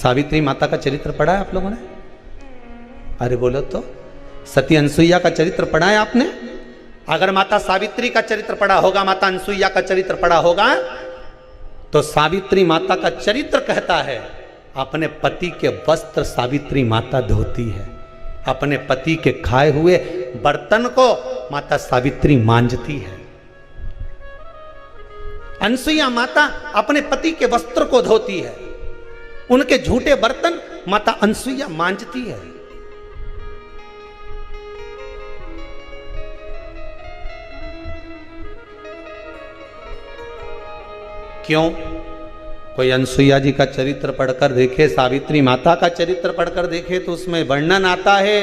सावित्री माता का चरित्र पढ़ा है आप लोगों ने? अरे बोलो तो, सती अनसुईया का चरित्र पढ़ा है आपने? अगर माता सावित्री का चरित्र पढ़ा होगा, माता अनसुईया का चरित्र पढ़ा होगा, तो सावित्री माता का चरित्र कहता है अपने पति के वस्त्र सावित्री माता धोती है, अपने पति के खाए हुए बर्तन को माता सावित्री मांजती है। अनसुईया माता अपने पति के वस्त्र को धोती है, उनके झूठे बर्तन माता अनसुईया मांजती है। क्यों? कोई अनसुईया जी का चरित्र पढ़कर देखे, सावित्री माता का चरित्र पढ़कर देखे, तो उसमें वर्णन आता है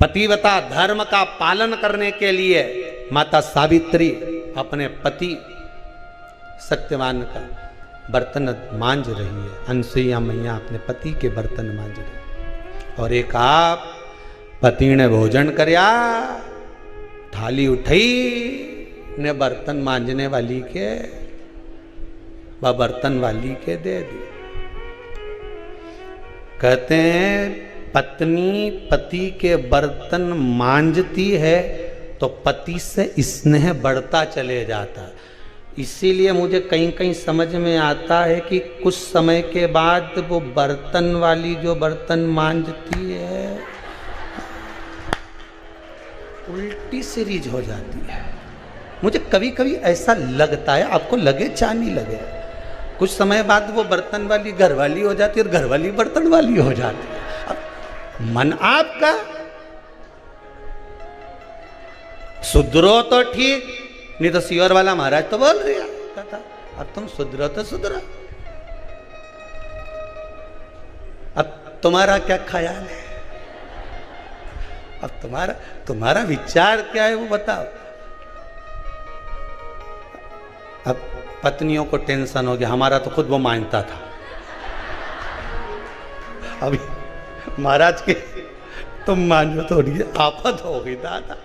पतिव्रता धर्म का पालन करने के लिए माता सावित्री अपने पति सत्यवान का बर्तन मांज रही है। अनसुईया मैया अपने पति के बर्तन मांज रही। और एक आप पति ने भोजन करया, थाली उठाई ने बर्तन मांजने वाली के बर्तन वाली के दे दी। कहते हैं पत्नी पति के बर्तन मांजती है तो पति से स्नेह बढ़ता चले जाता है। इसीलिए मुझे कहीं कहीं समझ में आता है कि कुछ समय के बाद वो बर्तन वाली जो बर्तन मांजती है उल्टी सीरीज हो जाती है। मुझे कभी कभी ऐसा लगता है, आपको लगे चाहे नहीं लगे, कुछ समय बाद वो बर्तन वाली घर वाली हो जाती है और घर वाली बर्तन वाली हो जाती है। अब मन आपका सुधरो तो ठीक, नहीं तो सियोर वाला महाराज तो बोल रहा था अब तुम सुधरो तो सुधरो। अब तुम्हारा क्या ख्याल है? अब तुम्हारा विचार क्या है वो बताओ। अब पत्नियों को टेंशन हो गया, हमारा तो खुद वो मानता था, अभी महाराज के तुम मानो तो आफत हो गई दादा,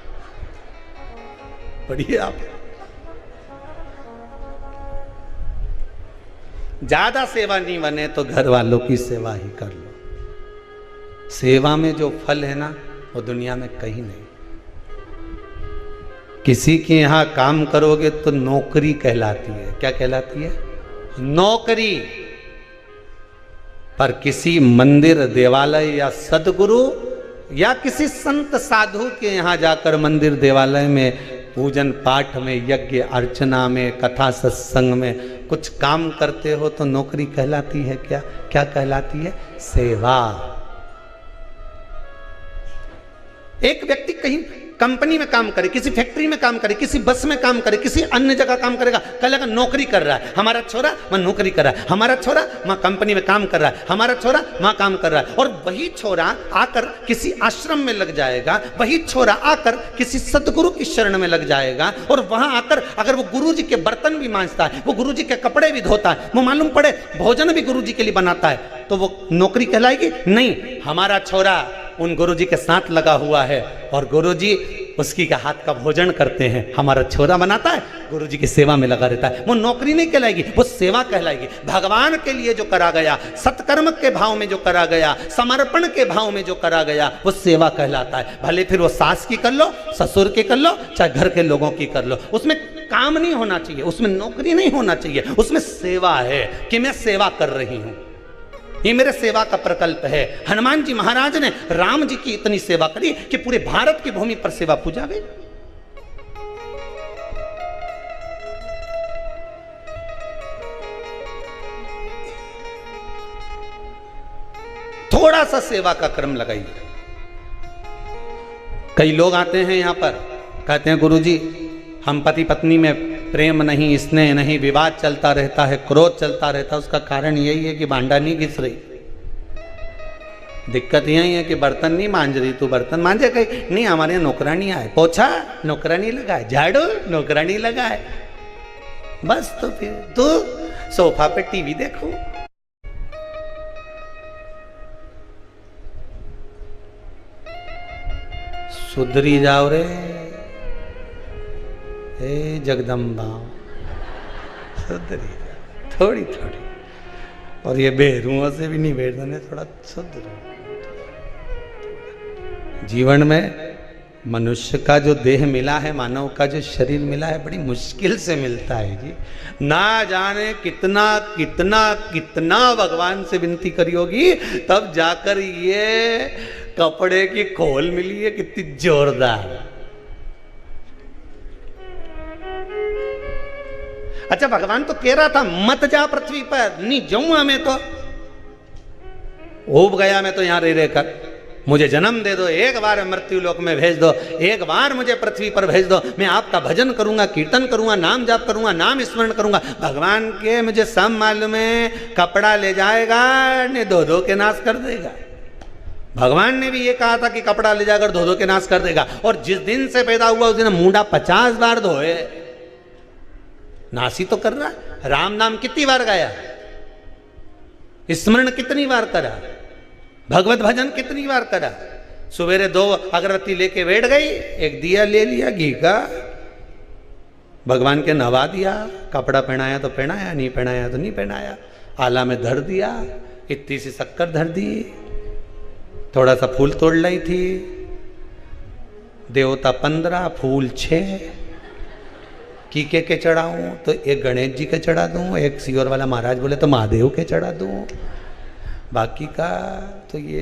बड़ी आफत। ज्यादा सेवा नहीं बने तो घर वालों की सेवा ही कर लो। सेवा में जो फल है ना वो दुनिया में कहीं नहीं। किसी के यहां काम करोगे तो नौकरी कहलाती है। क्या कहलाती है? नौकरी। पर किसी मंदिर देवालय या सदगुरु या किसी संत साधु के यहां जाकर मंदिर देवालय में पूजन पाठ में यज्ञ अर्चना में कथा सत्संग में कुछ काम करते हो तो नौकरी कहलाती है। क्या क्या कहलाती है? सेवा। एक व्यक्ति कहीं कंपनी में काम करे, किसी फैक्ट्री में काम करे, किसी बस में काम करे, किसी अन्य जगह काम करेगा, कहेगा नौकरी कर रहा है, हमारा छोरा वहां नौकरी कर रहा है, हमारा छोरा वहां कंपनी में काम कर रहा है, हमारा छोरा वहां काम कर रहा है। और वही छोरा आकर किसी आश्रम में लग जाएगा, वही छोरा आकर किसी सदगुरु की शरण में लग जाएगा और वहां आकर अगर वो गुरु जी के बर्तन भी मांजता है, वो गुरु जी के कपड़े भी धोता है, वो मालूम पड़े भोजन भी गुरु जी के लिए बनाता है, तो वो नौकरी कहलाएगी? नहीं। हमारा छोरा उन गुरुजी के साथ लगा हुआ है और गुरुजी उसकी के हाथ का भोजन करते हैं, हमारा छोरा बनाता है, गुरुजी की सेवा में लगा रहता है, वो नौकरी नहीं कहलाएगी, वो सेवा कहलाएगी। भगवान के लिए जो करा गया, सत्कर्म के भाव में जो करा गया, समर्पण के भाव में जो करा गया, वो सेवा कहलाता है। भले फिर वो सास की कर लो, ससुर की कर लो, चाहे घर के लोगों की कर लो, उसमें काम नहीं होना चाहिए, उसमें नौकरी नहीं होना चाहिए, उसमें सेवा है कि मैं सेवा कर रही हूं, ये मेरे सेवा का प्रकल्प है। हनुमान जी महाराज ने राम जी की इतनी सेवा करी कि पूरे भारत की भूमि पर सेवा पूजा गई। थोड़ा सा सेवा का क्रम लगाइए। कई लोग आते हैं यहां पर, कहते हैं गुरुजी हम पति पत्नी में प्रेम नहीं, स्नेह नहीं, विवाद चलता रहता है, क्रोध चलता रहता है। उसका कारण यही है कि भांडा नहीं घिस रही। दिक्कत यही है कि बर्तन नहीं मांज रही, तू बर्तन मांजे कहीं नहीं, हमारे यहाँ नौकरानी आए, पोछा नौकरानी लगाए, झाड़ू नौकरानी लगाए, बस तो फिर तू सोफा पे टीवी देखो। सुधरी जाओ रे ए जगदम्बा, सुधरी जाओ थोड़ी थोड़ी। और ये बेरुओं से भी नहीं बैठने, थोड़ा शुद्ध रहो। जीवन में मनुष्य का जो देह मिला है, मानव का जो शरीर मिला है, बड़ी मुश्किल से मिलता है जी। ना जाने कितना कितना कितना भगवान से विनती करी होगी, तब जाकर ये कपड़े की खोल मिली है, कितनी जोरदार। अच्छा, भगवान तो कह रहा था मत जा पृथ्वी पर, नहीं जाऊंगा मैं, तो उब गया मैं तो यहां रह रहकर, मुझे जन्म दे दो, एक बार मृत्यु लोक में भेज दो, एक बार मुझे पृथ्वी पर भेज दो, मैं आपका भजन करूंगा, कीर्तन करूंगा, नाम जाप करूंगा, नाम स्मरण करूंगा। भगवान के मुझे सब मालूम है, कपड़ा ले जाएगा ने धो धो के नाश कर देगा। भगवान ने भी ये कहा था कि कपड़ा ले जाकर धो धो के नाश कर देगा। और जिस दिन से पैदा हुआ उस दिन मुंडा 50 बार धोए, नासी तो कर रहा। राम नाम कितनी बार गाया, स्मरण कितनी बार करा, भगवत भजन कितनी बार करा। सवेरे 2 अगरबत्ती लेके बैठ गई, एक दिया ले लिया घी का, भगवान के नवा दिया, कपड़ा पहनाया तो पहनाया, नहीं पहनाया तो नहीं पहनाया, आला में धर दिया, इतनी सी शक्कर धर दी, थोड़ा सा फूल तोड़ लाई थी, देवता 15 फूल 6 की के चढ़ाऊं तो एक गणेश जी के चढ़ा दूं, एक सीवर वाला महाराज बोले तो महादेव के चढ़ा दूं, बाकी का तो ये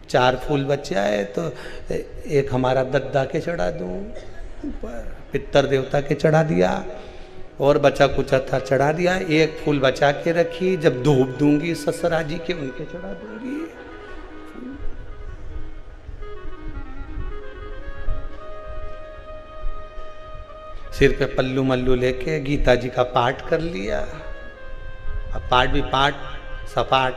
4 फूल बचा है तो एक हमारा दद्दा के चढ़ा दूं, पितर देवता के चढ़ा दिया, और बचा कुछ था चढ़ा दिया, एक फूल बचा के रखी, जब धूप दूंगी ससुरा जी के उनके चढ़ा दूंगी। सिर पे पल्लू मल्लू लेके गीता जी का पाठ कर लिया। अब पाठ भी पाठ सपाट,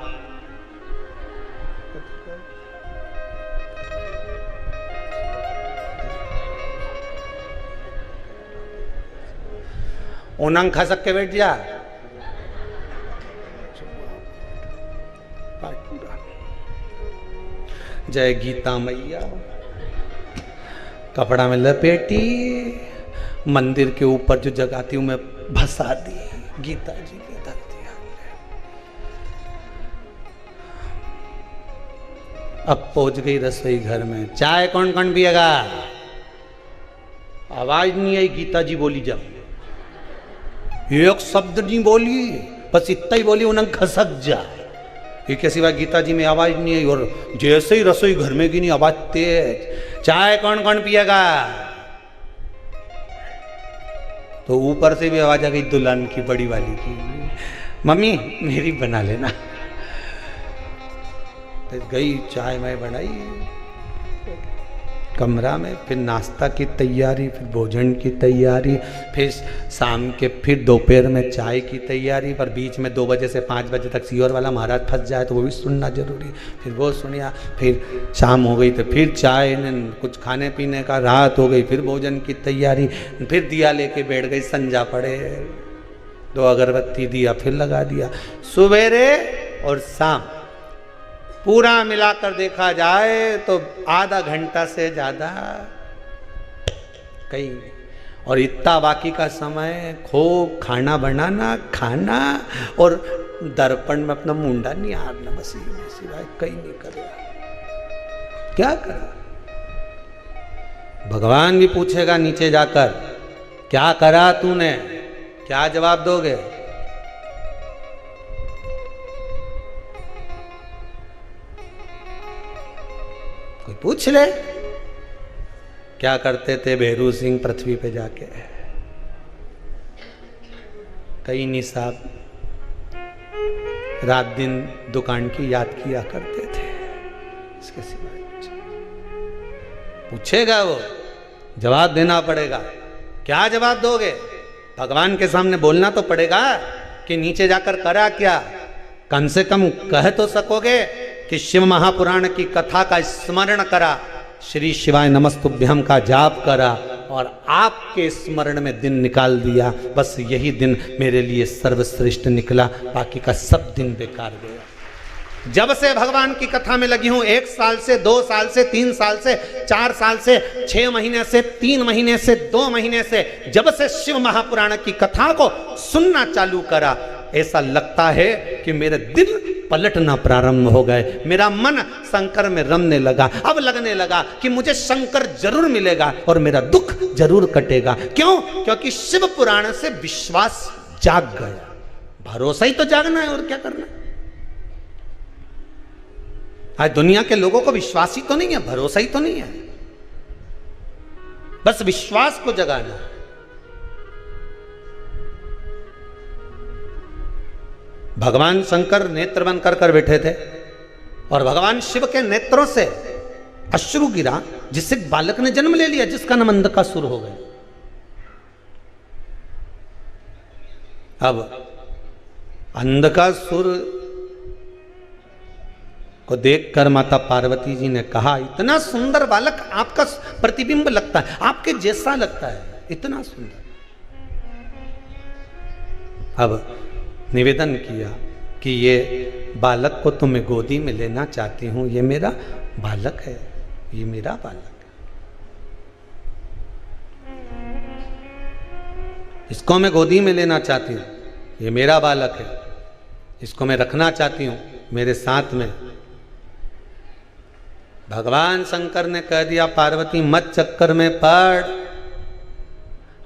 उनंग खसक के बैठ जा, जय गीता मैया। कपड़ा में लपेटी, मंदिर के ऊपर जो जगाती हूं मैं भसा दी गीता जी की धरती। अब पहुंच गई रसोई घर में, चाय कौन कौन पिएगा? आवाज नहीं आई, गीता जी बोली जब, एक शब्द नहीं बोली, बस इतना ही बोली, उन्हें खसक जा। ये कैसी बात, गीता जी में आवाज नहीं आई, और जैसे ही रसोई घर में की नहीं आवाज तेज, चाय कौन कौन पिएगा? तो ऊपर से भी आवाज आ गई दुल्हन की, बड़ी वाली की, मम्मी मेरी बना लेना। तो गई चाय मैं बनाई कमरा में, फिर नाश्ता की तैयारी, फिर भोजन की तैयारी, फिर शाम के, फिर दोपहर में चाय की तैयारी, पर बीच में 2 बजे से 5 बजे तक सीवर वाला महाराज फंस जाए तो वो भी सुनना जरूरी, फिर वो सुनिया, फिर शाम हो गई तो फिर चाय, कुछ खाने पीने का, रात हो गई फिर भोजन की तैयारी, फिर दिया लेके बैठ गई, संजा पड़े, 2 अगरबत्ती दिया फिर लगा दिया। सवेरे और शाम पूरा मिलाकर देखा जाए तो आधा घंटा से ज्यादा कहीं, और इतना बाकी का समय खूब खाना बनाना, खाना, और दर्पण में अपना मुंडा नहीं हारना, बस ये सिवाय कहीं नहीं कर रहा। क्या करा? भगवान भी पूछेगा नीचे जाकर, क्या करा तूने? क्या जवाब दोगे? कोई पूछ ले, क्या करते थे भैरू सिंह पृथ्वी पे जाके? कई नहीं साहब, रात दिन दुकान की याद किया करते थे, इसके सिवाय पूछेगा वो, जवाब देना पड़ेगा। क्या जवाब दोगे? भगवान के सामने बोलना तो पड़ेगा कि नीचे जाकर करा क्या, कम से कम कह तो सकोगे कि शिव महापुराण की कथा का स्मरण करा, श्री शिवाय नमस्तुभ्यम का जाप करा, और आपके स्मरण में दिन निकाल दिया, बस यही दिन मेरे लिए सर्वश्रेष्ठ निकला, बाकी का सब दिन बेकार गया। जब से भगवान की कथा में लगी हूं, 1 साल से, 2 साल से, 3 साल से, 4 साल से, 6 महीने से, 3 महीने से, 2 महीने से, जब से शिव महापुराण की कथा को सुनना चालू करा, ऐसा लगता है कि मेरे दिल पलटना प्रारंभ हो गए, मेरा मन शंकर में रमने लगा। अब लगने लगा कि मुझे शंकर जरूर मिलेगा और मेरा दुख जरूर कटेगा। क्यों? क्योंकि शिव पुराण से विश्वास जाग गया। भरोसा ही तो जागना है, और क्या करना है। आज दुनिया के लोगों को विश्वास ही तो नहीं है, भरोसा ही तो नहीं है, बस विश्वास को जगाना है। भगवान शंकर नेत्र बंद कर बैठे थे और भगवान शिव के नेत्रों से अश्रु गिरा, जिससे बालक ने जन्म ले लिया, जिसका नाम अंधकासुर हो गया। अब अंधकासुर को देखकर माता पार्वती जी ने कहा, इतना सुंदर बालक, आपका प्रतिबिंब लगता है, आपके जैसा लगता है, इतना सुंदर। अब निवेदन किया कि ये बालक को तो मैं गोदी में लेना चाहती हूं, ये मेरा बालक है, ये मेरा बालक है, इसको मैं गोदी में लेना चाहती हूं, ये मेरा बालक है, इसको मैं रखना चाहती हूं मेरे साथ में। भगवान शंकर ने कह दिया, पार्वती मत चक्कर में पड़।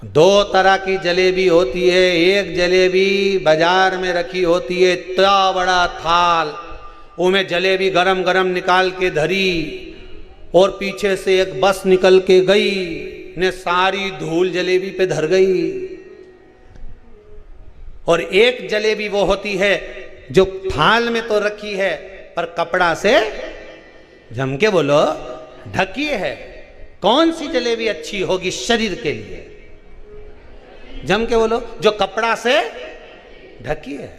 दो तरह की जलेबी होती है, एक जलेबी बाजार में रखी होती है, इतना बड़ा थाल, उनमें जलेबी गरम गरम निकाल के धरी और पीछे से एक बस निकल के गई ने सारी धूल जलेबी पे धर गई। और एक जलेबी वो होती है जो थाल में तो रखी है पर कपड़ा से, जम के बोलो, ढकी है। कौन सी जलेबी अच्छी होगी शरीर के लिए? जम के बोलो, जो कपड़ा से ढकी है,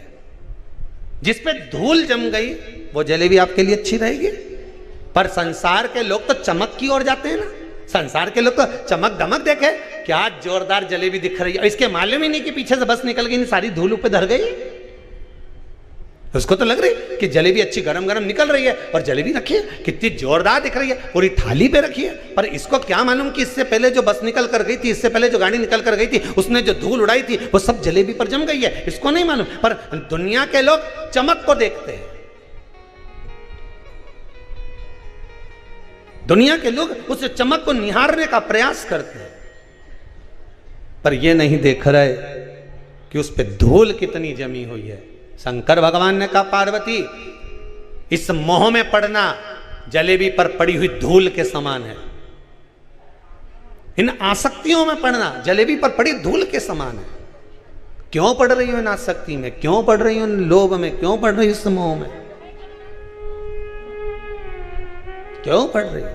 जिस पे धूल जम गई वो जलेबी आपके लिए अच्छी रहेगी। पर संसार के लोग तो चमक की ओर जाते हैं ना, संसार के लोग तो चमक दमक देखे, क्या जोरदार जलेबी दिख रही है, इसके मालूम ही नहीं कि पीछे से बस निकल गई, सारी धूल ऊपर धर गई। उसको तो लग रही कि जलेबी अच्छी गरम गरम निकल रही है, और जलेबी रखी है कितनी जोरदार दिख रही है, पूरी थाली पे रखी है। पर इसको क्या मालूम कि इससे पहले जो बस निकल कर गई थी, इससे पहले जो गाड़ी निकल कर गई थी, उसने जो धूल उड़ाई थी वो सब जलेबी पर जम गई है, इसको नहीं मालूम। पर दुनिया के लोग चमक को देखते हैं, दुनिया के लोग उस चमक को निहारने का प्रयास करते हैं, पर ये नहीं देख रहे कि उस पे धूल कितनी जमी हुई है। शंकर भगवान ने कहा, पार्वती इस मोह में पड़ना जलेबी पर पड़ी हुई धूल के समान है, इन आसक्तियों में पड़ना जलेबी पर पड़ी धूल के समान है। क्यों पड़ रही हो इन आसक्ति में, क्यों पड़ रही हो इन लोभ में, क्यों पड़ रही हो इस मोह में, क्यों पड़ रही हो?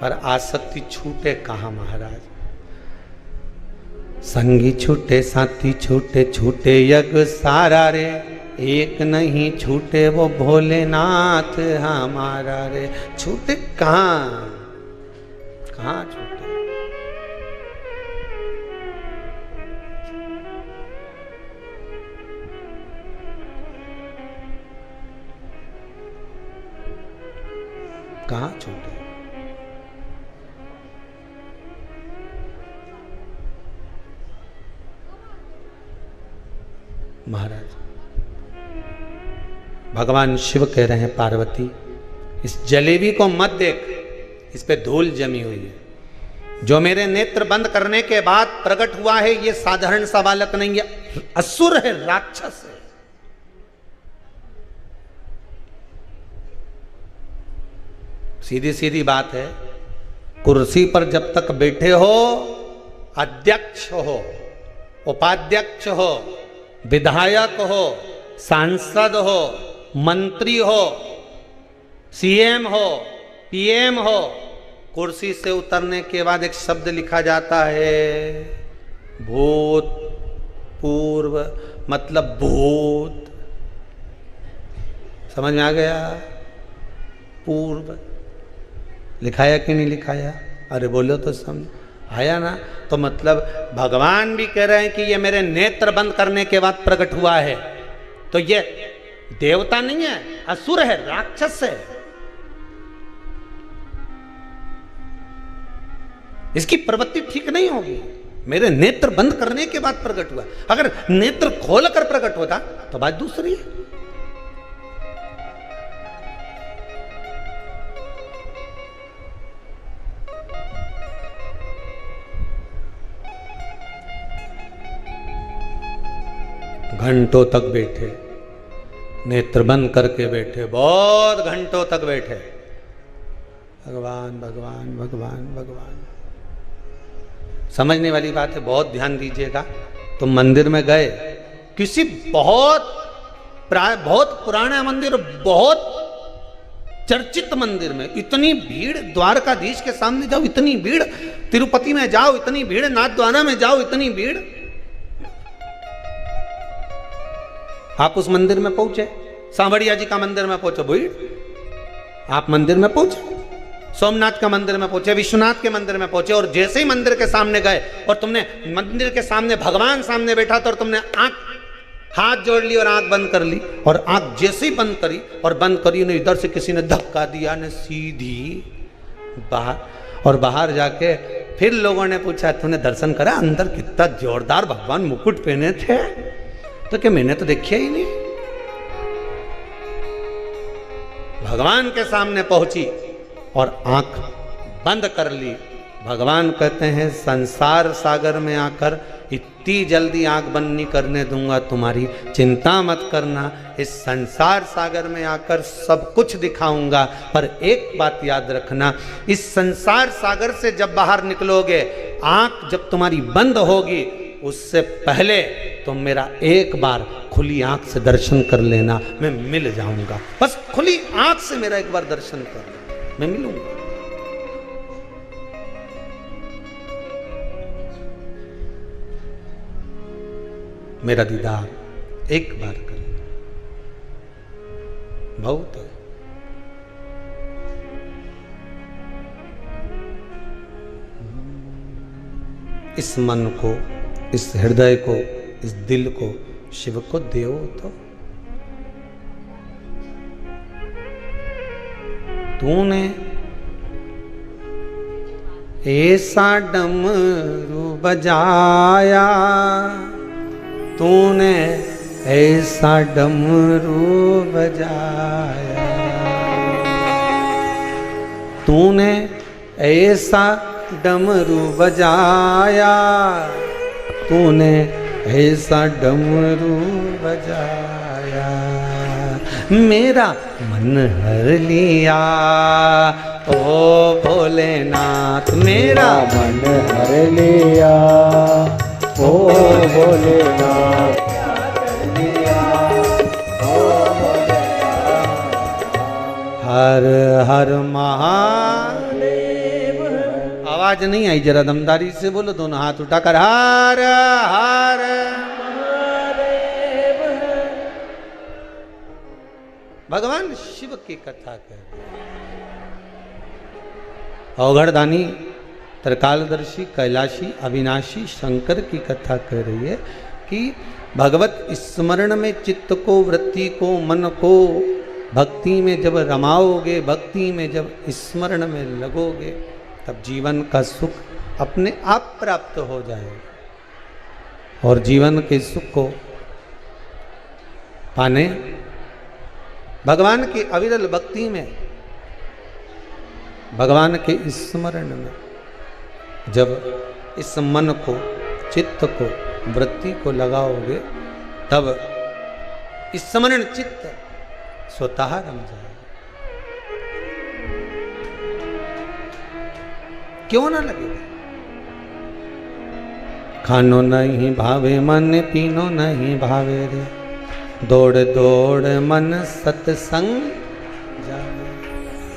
पर आसक्ति छूटे कहां महाराज? संगी छूटे साथी छूटे, छूटे यज्ञ सारा रे, एक नहीं छूटे वो भोलेनाथ हमारा रे। छूटे कहां, कहां छूटे? कहां छूटे? महाराज भगवान शिव कह रहे हैं, पार्वती इस जलेबी को मत देख, इस पे धूल जमी हुई है। जो मेरे नेत्र बंद करने के बाद प्रकट हुआ है, ये साधारण सा बालक नहीं है, असुर है, राक्षस है। सीधी सीधी बात है, कुर्सी पर जब तक बैठे हो, अध्यक्ष हो, उपाध्यक्ष हो, विधायक हो, सांसद हो, मंत्री हो, सीएम हो, पीएम हो, कुर्सी से उतरने के बाद एक शब्द लिखा जाता है, भूत पूर्व, मतलब भूत। समझ में आ गया? पूर्व लिखाया कि नहीं लिखाया? अरे बोलो तो समझ आया ना? तो मतलब भगवान भी कह रहे हैं कि ये मेरे नेत्र बंद करने के बाद प्रकट हुआ है, तो ये देवता नहीं है, असुर है, राक्षस है। इसकी प्रवृत्ति ठीक नहीं होगी। मेरे नेत्र बंद करने के बाद प्रकट हुआ। अगर नेत्र खोलकर प्रकट होता तो बात दूसरी है। घंटों तक बैठे, नेत्र बंद करके बैठे, बहुत घंटों तक बैठे, भगवान भगवान भगवान भगवान। समझने वाली बात है, बहुत ध्यान दीजिएगा। तुम मंदिर में गए, किसी बहुत पुराना मंदिर, बहुत चर्चित मंदिर में इतनी भीड़, द्वारकाधीश के सामने जाओ इतनी भीड़, तिरुपति में जाओ इतनी भीड़, नाथद्वारा में जाओ इतनी भीड़। आप उस मंदिर में पहुंचे, सांवरिया जी का मंदिर में पहुंचे, भीड़। आप मंदिर में पहुंचे, सोमनाथ का मंदिर में पहुंचे, विश्वनाथ के मंदिर में पहुंचे, और जैसे ही मंदिर के सामने गए और तुमने मंदिर के सामने भगवान सामने बैठा था और तुमने हाथ जोड़ ली और आंख बंद कर ली, और आंख जैसे ही बंद करी और बंद करी, उन्हें इधर से किसी ने धक्का दिया, ने सीधी बाहर, और बाहर जाके फिर लोगों ने पूछा तूने दर्शन करा, अंदर कितना जोरदार भगवान मुकुट पहने थे। तो क्या मैंने तो देखा ही नहीं। भगवान के सामने पहुंची और आंख बंद कर ली। भगवान कहते हैं संसार सागर में आकर इतनी जल्दी आंख बंद नहीं करने दूंगा तुम्हारी, चिंता मत करना। इस संसार सागर में आकर सब कुछ दिखाऊंगा, पर एक बात याद रखना, इस संसार सागर से जब बाहर निकलोगे, आंख जब तुम्हारी बंद होगी, उससे पहले तुम मेरा एक बार खुली आंख से दर्शन कर लेना, मैं मिल जाऊंगा। बस खुली आंख से मेरा एक बार दर्शन कर लेना, मैं मिलूंगा। मेरा दीदार एक बार कर, बहुत है। इस मन को, इस हृदय को, इस दिल को शिव को देओ तो। तूने ऐसा डमरू बजाया, तूने ऐसा डमरू बजाया, तूने ऐसा डमरू बजाया, तूने ऐसा डमरू बजाया, मेरा मन हर लिया ओ भोलेनाथ, मेरा मन हर लिया ओ भोलेनाथ, हर हर महादेव। आवाज नहीं आई, जरा दमदारी से बोलो, दोनों हाथ उठाकर हर हर महादेव। भगवान शिव की कथा कर, अवघड़दानी, त्रिकालदर्शी, कैलाशी, अविनाशी शंकर की कथा कह रही है कि भगवत स्मरण में चित्त को, वृत्ति को, मन को भक्ति में जब रमाओगे, भक्ति में जब स्मरण में लगोगे, तब जीवन का सुख अपने आप प्राप्त हो जाएगा। और जीवन के सुख को पाने भगवान की अविरल भक्ति में, भगवान के स्मरण में जब इस मन को, चित्त को, वृत्ति को लगाओगे, तब स्मरण चित्त स्वतः रम जाएगा। क्यों ना लगेगा? खानो नहीं भावे मन, पीनो नहीं भावे रे, दौड़ दौड़ मन सत्संग जावे,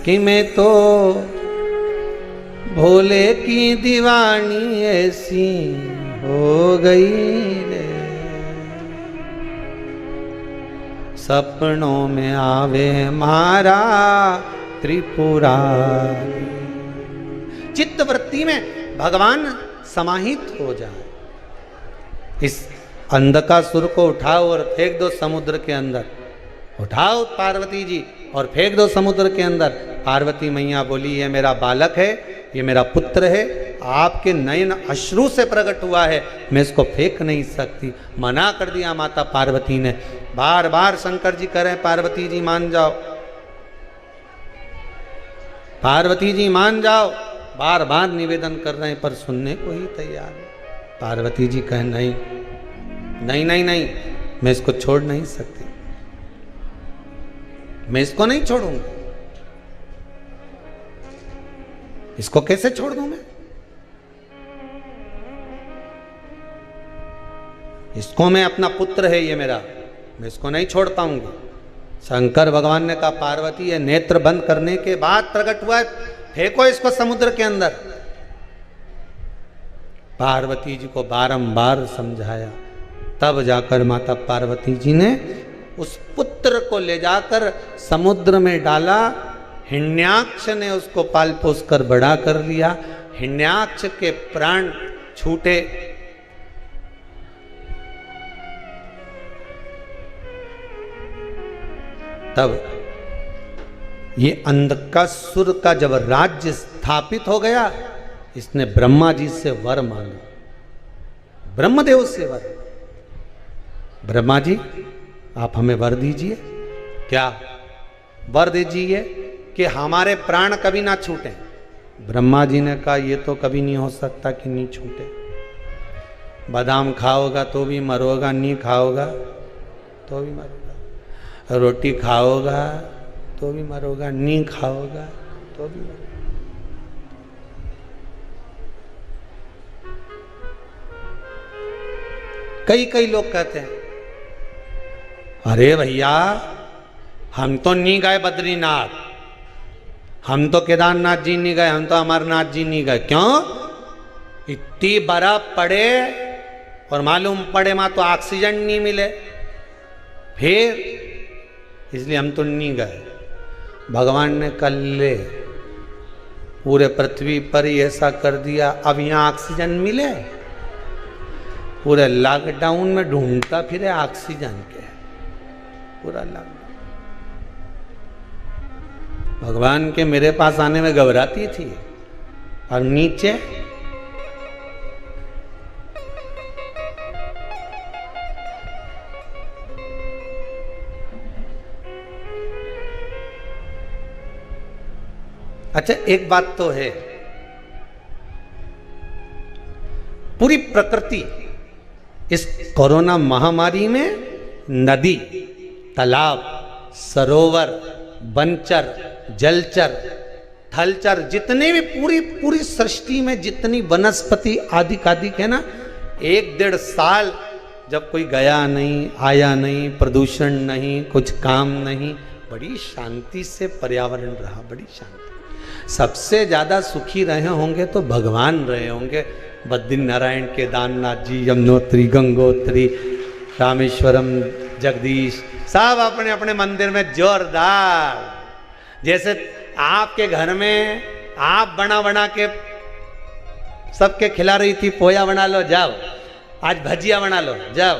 कि मैं तो भोले की दीवानी ऐसी हो गई रे, सपनों में आवे मारा त्रिपुरारी। चित्त वृत्ति में भगवान समाहित हो जाए। इस अंधकासुर को उठाओ और फेंक दो समुद्र के अंदर, उठाओ पार्वती जी और फेंक दो समुद्र के अंदर। पार्वती मैया बोली ये मेरा बालक है, ये मेरा पुत्र है, आपके नयन अश्रु से प्रकट हुआ है, मैं इसको फेंक नहीं सकती। मना कर दिया माता पार्वती ने। बार बार शंकर जी कह रहे हैं पार्वती जी मान जाओ, पार्वती जी मान जाओ, बार बार निवेदन कर रहे हैं पर सुनने को ही तैयार है। पार्वती जी कहे नहीं नहीं नहीं नहीं, मैं इसको छोड़ नहीं सकती, मैं इसको नहीं छोड़ूंगी, इसको कैसे छोड़ दूं मैं, इसको मैं अपना पुत्र है ये मेरा, मैं इसको नहीं छोड़ पाऊंगी। शंकर भगवान ने कहा पार्वती ये नेत्र बंद करने के बाद प्रकट हुआ है, फेंको इसको समुद्र के अंदर। पार्वती जी को बारंबार समझाया, तब जाकर माता पार्वती जी ने उस पुत्र को ले जाकर समुद्र में डाला। हिरण्याक्ष ने उसको पाल पोस कर बड़ा कर लिया। हिरण्याक्ष के प्राण छूटे। तब ये अंधकासुर का जब राज्य स्थापित हो गया, इसने ब्रह्मा जी से वर मांगा, ब्रह्मदेव से वर। ब्रह्मा जी आप हमें वर दीजिए। क्या वर दीजिए कि हमारे प्राण कभी ना छूटे। ब्रह्मा जी ने कहा ये तो कभी नहीं हो सकता कि नहीं छूटे। बादाम खाओगा तो भी मरोगा, नहीं खाओगा तो भी मरोगा, रोटी खाओगा तो भी मरोगा, नहीं खाओगा तो भी मरोगा। कई कई लोग कहते हैं अरे भैया हम तो नहीं गए बद्रीनाथ, हम तो केदारनाथ जी नहीं गए, हम तो अमरनाथ जी नहीं गए। क्यों? इतनी बर्फ पड़े और मालूम पड़े वहां तो ऑक्सीजन नहीं मिले, फिर इसलिए हम तो नहीं गए। भगवान ने कल ले पूरे पृथ्वी पर ही ऐसा कर दिया, अब यहाँ ऑक्सीजन मिले, पूरे लॉकडाउन में ढूंढता फिरे ऑक्सीजन के, पूरा लॉकडाउन। भगवान के मेरे पास आने में घबराती थी और नीचे अच्छा एक बात तो है, पूरी प्रकृति इस कोरोना महामारी में नदी, तालाब, सरोवर, वनचर, जलचर, थलचर, जितने भी पूरी सृष्टि में जितनी वनस्पति आदि है ना, 1-1.5 साल जब कोई गया नहीं, आया नहीं, प्रदूषण नहीं, कुछ काम नहीं, बड़ी शांति से पर्यावरण रहा, बड़ी शांति। सबसे ज्यादा सुखी रहे होंगे तो भगवान रहे होंगे। बद्रीनारायण, केदारनाथ जी, यमुनोत्री, गंगोत्री, रामेश्वरम, जगदीश, सब अपने अपने मंदिर में जोरदार। जैसे आपके घर में आप बना के सबके खिला रही थी, पोया बना लो जाओ, आज भजिया बना लो जाओ।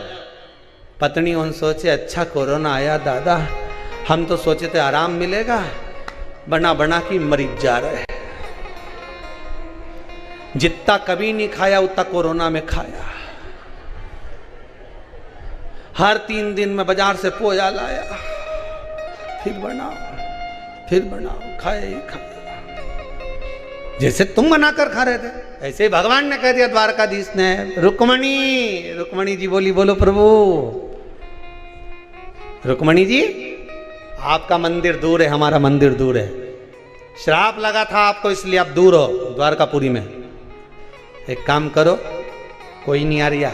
पत्नी उन सोचे अच्छा कोरोना आया दादा, हम तो सोचे थे आराम मिलेगा, बना के मरीज जा रहे। जितना कभी नहीं खाया उतना कोरोना में खाया। हर 3 दिन में बाजार से पोया लाया, फिर बनाओ, खाए ही खाए। जैसे तुम बनाकर खा रहे थे, ऐसे ही भगवान ने कह दिया द्वारकाधीश ने, रुक्मणी जी बोली बोलो प्रभु। रुक्मणी जी आपका मंदिर दूर है, हमारा मंदिर दूर है, श्राप लगा था आपको इसलिए आप दूर हो द्वारकापुरी में। एक काम करो, कोई नहीं आ रहा,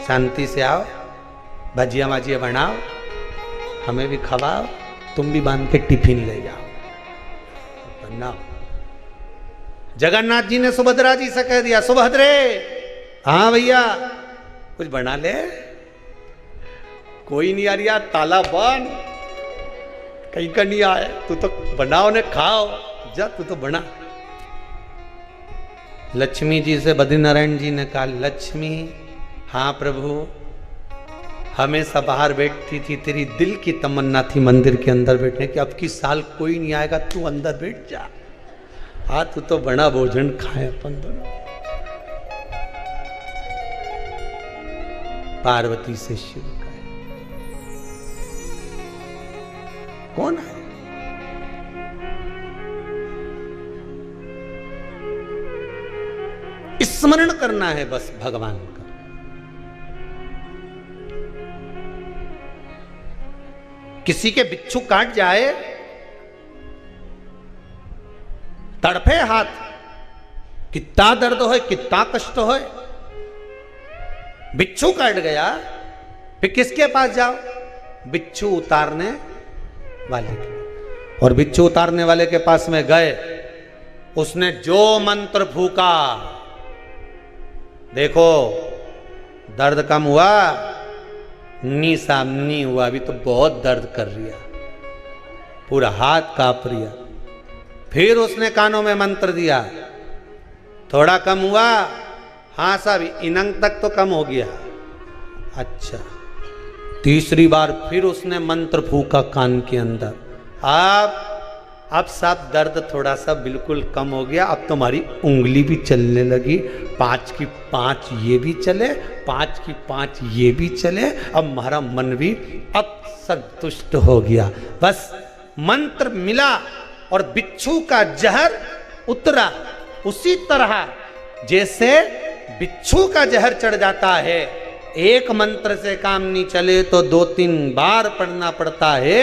शांति से आओ, भजिया माजिया बनाओ, हमें भी खवाओ, तुम भी बांध के टिफिन ले जाओ, बनाओ। जगन्नाथ जी ने सुभद्रा जी से कह दिया, सुभद्रे हाँ भैया कुछ बना ले। कोई नहीं आ रहा, ताला बंद, कहीं का नहीं आया, तू तो बनाओ ने खाओ, जा तू तो बना। लक्ष्मी जी से बद्रीनारायण जी ने कहा, लक्ष्मी हाँ प्रभु, हमेशा बाहर बैठती थी, तेरी दिल की तमन्ना थी मंदिर के अंदर बैठने की, अब की साल कोई नहीं आएगा, तू अंदर बैठ जा। तू तो बड़ा भोजन खाए अपन दोनों। पार्वती से शिव का है। कौन है? स्मरण करना है बस भगवान का। किसी के बिच्छू काट जाए, तड़फे हाथ, कितना दर्द हो, कितना कष्ट हो, बिच्छू काट गया, फिर किसके पास जाओ? बिच्छू उतारने वाले के। और बिच्छू उतारने वाले के पास में गए, उसने जो मंत्र फूका, देखो दर्द कम हुआ? नी साम नी हुआ, अभी तो बहुत दर्द कर रही है, पूरा हाथ कांप रिया। फिर उसने कानों में मंत्र दिया, थोड़ा कम हुआ? हाँ साहब, इनंग तक तो कम हो गया। अच्छा, तीसरी बार फिर उसने मंत्र फूका कान के अंदर, अब साहब दर्द थोड़ा सा बिल्कुल कम हो गया, अब तुम्हारी उंगली भी चलने लगी, 5 की 5 ये भी चले, 5 की 5 ये भी चले, अब हमारा मन भी अब संतुष्ट हो गया। बस मंत्र मिला और बिच्छू का जहर उतरा। उसी तरह जैसे बिच्छू का जहर चढ़ जाता है, एक मंत्र से काम नहीं चले तो 2-3 बार पढ़ना पड़ता है,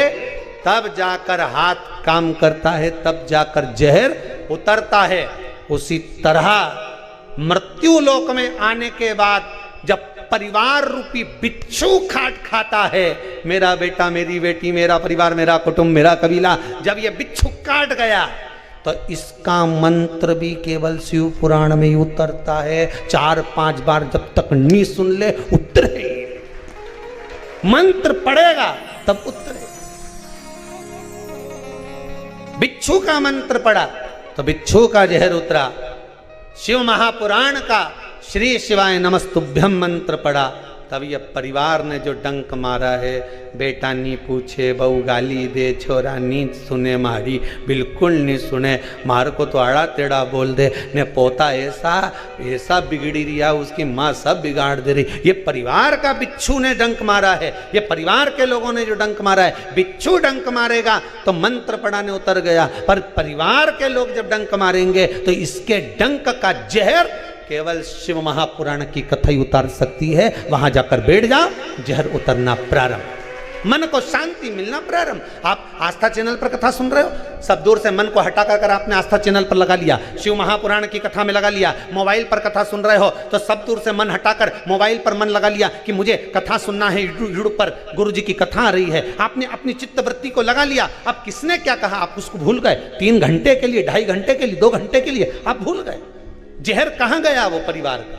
तब जाकर हाथ काम करता है, तब जाकर जहर उतरता है। उसी तरह मृत्यु लोक में आने के बाद जब परिवार रूपी बिच्छू खाता है, मेरा बेटा, मेरी बेटी, मेरा परिवार, मेरा कुटुंब, मेरा कबीला, जब ये बिच्छू काट गया तो इसका मंत्र भी केवल शिव पुराण में ही उतरता है। 4-5 बार जब तक नी सुन ले उतरे, मंत्र पड़ेगा तब उतरे। बिच्छू का मंत्र पड़ा तो बिच्छू का जहर उतरा। शिव महापुराण का श्री शिवाय नमस्तुभ्यम मंत्र पड़ा, तब यह परिवार ने जो डंक मारा है, बेटा नी पूछे, बहू गाली दे, छोरा नी सुने मारी, बिल्कुल नहीं सुने, मार को तो आड़ा टेढ़ा बोल दे, ने पोता ऐसा बिगड़ी रिया, उसकी माँ सब बिगाड़ दे रही। ये परिवार का बिच्छू ने डंक मारा है, ये परिवार के लोगों ने जो डंक मारा है। बिच्छू डंक मारेगा तो मंत्र पढ़ाने उतर गया, पर परिवार के लोग जब डंक मारेंगे तो इसके डंक का जहर केवल शिव महापुराण की कथा ही उतार सकती है। वहां जाकर बैठ जाओ, जहर उतरना प्रारंभ, मन को शांति मिलना प्रारंभ। आप आस्था चैनल पर कथा सुन रहे हो, सब दूर से मन को हटा कर आपने आस्था चैनल पर लगा लिया, शिव महापुराण की कथा में लगा लिया। मोबाइल पर कथा सुन रहे हो तो सब दूर से मन हटाकर मोबाइल पर मन लगा लिया कि मुझे कथा सुनना है, यूट्यूब पर गुरु जी की कथा आ रही है। आपने अपनी चित्तवृत्ति को लगा लिया। अब किसने क्या कहा आप उसको भूल गए। 3 घंटे के लिए, 2.5 घंटे के लिए, 2 घंटे के लिए आप भूल गए। जहर कहां गया वो परिवार का?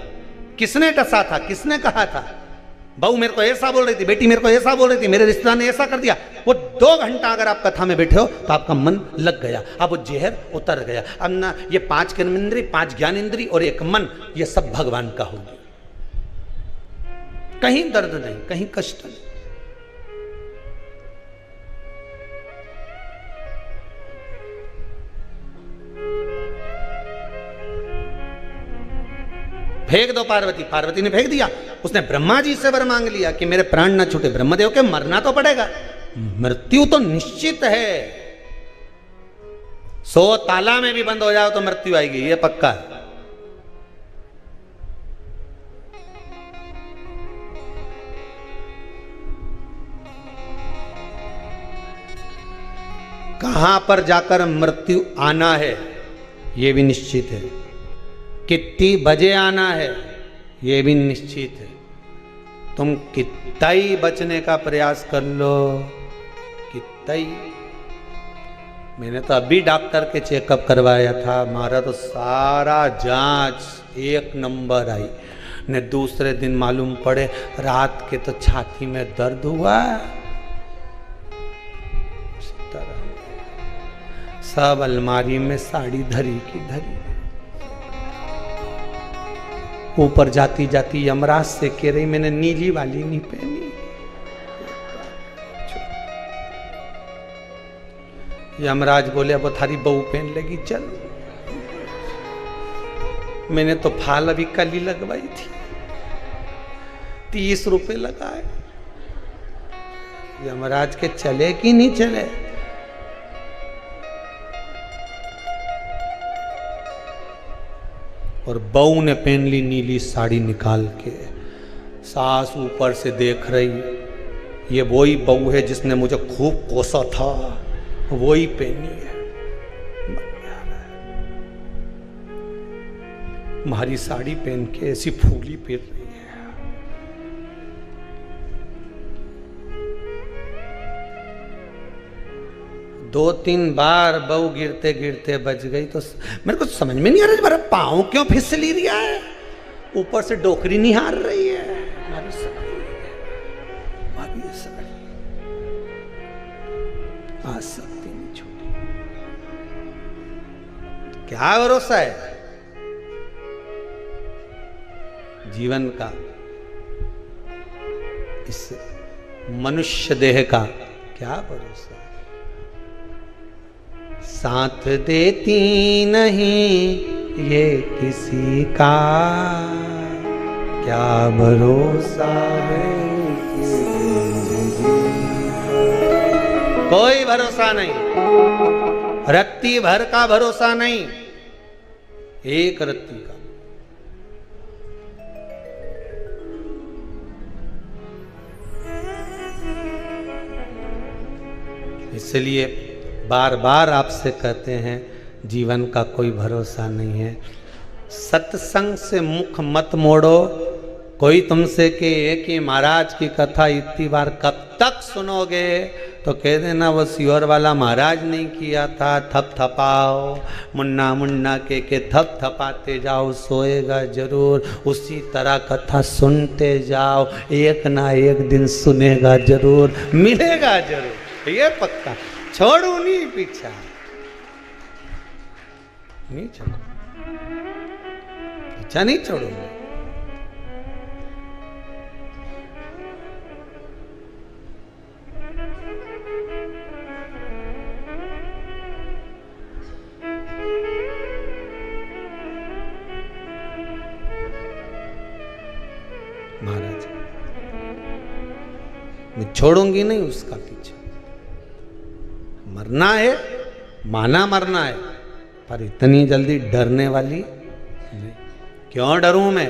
किसने डसा था, किसने कहा था? बहू मेरे को ऐसा बोल रही थी, बेटी मेरे को ऐसा बोल रही थी, मेरे रिश्तेदार ने ऐसा कर दिया। वो 2 घंटा अगर आप कथा में बैठे हो तो आपका मन लग गया, अब वो जहर उतर गया। अब ना ये 5 कर्मेंद्रिय, 5 ज्ञानेंद्रिय और 1 मन, ये सब भगवान का हो गया। कहीं दर्द नहीं, कहीं कष्ट नहीं। फेंक दो पार्वती। पार्वती ने फेंक दिया। उसने ब्रह्मा जी से वर मांग लिया कि मेरे प्राण न छूटे। ब्रह्मदेव के मरना तो पड़ेगा, मृत्यु तो निश्चित है। 100 ताला में भी बंद हो जाओ तो मृत्यु आएगी, ये पक्का है। कहां पर जाकर मृत्यु आना है ये भी निश्चित है, कितनी बजे आना है ये भी निश्चित है। तुम कितना ही बचने का प्रयास कर लो, कितना ही। मैंने तो अभी डॉक्टर के चेकअप करवाया था, हमारा तो सारा जांच 1 नंबर आई ने। दूसरे दिन मालूम पड़े रात के तो छाती में दर्द हुआ। सब अलमारी में साड़ी धरी की धरी। ऊपर जाती जाती यमराज से कह रही मैंने नीली वाली नहीं पहनी। यमराज बोले अब थारी बहू पहन लेगी, चल। मैंने तो फाल अभी कल ही लगवाई थी, 30 रुपए लगाए। यमराज के चले कि नहीं चले? और बहू ने पहन ली नीली साड़ी निकाल के। सास ऊपर से देख रही, ये वही बहू है जिसने मुझे खूब कोसा था, वही पहनी है। हमारी साड़ी पहन के ऐसी फूली फिर रही है। दो तीन बार बहू गिरते गिरते बच गई। तो मेरे को समझ में नहीं आ रहा मेरा पाँव क्यों फिसली रहा है। ऊपर से डोकरी निहार रही है। हमारी सकड़ी आ सकती नहीं छोटी। क्या भरोसा है जीवन का, इस मनुष्य देह का क्या भरोसा? साथ देती नहीं ये किसी का, क्या भरोसा है? कोई भरोसा नहीं, रत्ती भर का भरोसा नहीं, एक रत्ती का। इसलिए बार बार आपसे कहते हैं जीवन का कोई भरोसा नहीं है। सत्संग से मुख मत मोड़ो। कोई तुमसे कहे कि महाराज की कथा इतनी बार कब तक सुनोगे, तो कह देना वो सियोर वाला महाराज नहीं किया था। थप थपाओ, मुन्ना मुन्ना के थप थपाते जाओ, सोएगा जरूर। उसी तरह कथा सुनते जाओ, एक ना एक दिन सुनेगा जरूर, मिलेगा जरूर, ये पक्का। छोड़ू नहीं पीछा, नहीं छोड़ू, पीछा नहीं छोड़ूंगा। महाराज मैं छोड़ूंगी नहीं उसका पीछा। मरना है, माना मरना है, पर इतनी जल्दी डरने वाली नहीं। क्यों डरूं मैं?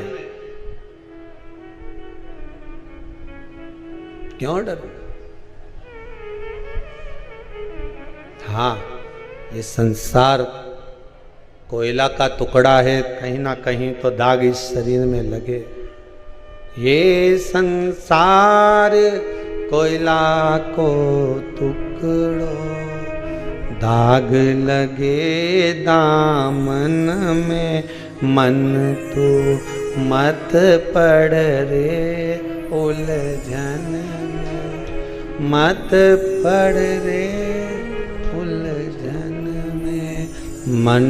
क्यों डरूं? हाँ, ये संसार कोयला का टुकड़ा है, कहीं ना कहीं तो दाग इस शरीर में लगे। ये संसार कोयला को टुकड़ो, दाग लगे दामन में, मन तो मत पड़ रे उलझन में, मत पड़ रे उलझन में, मन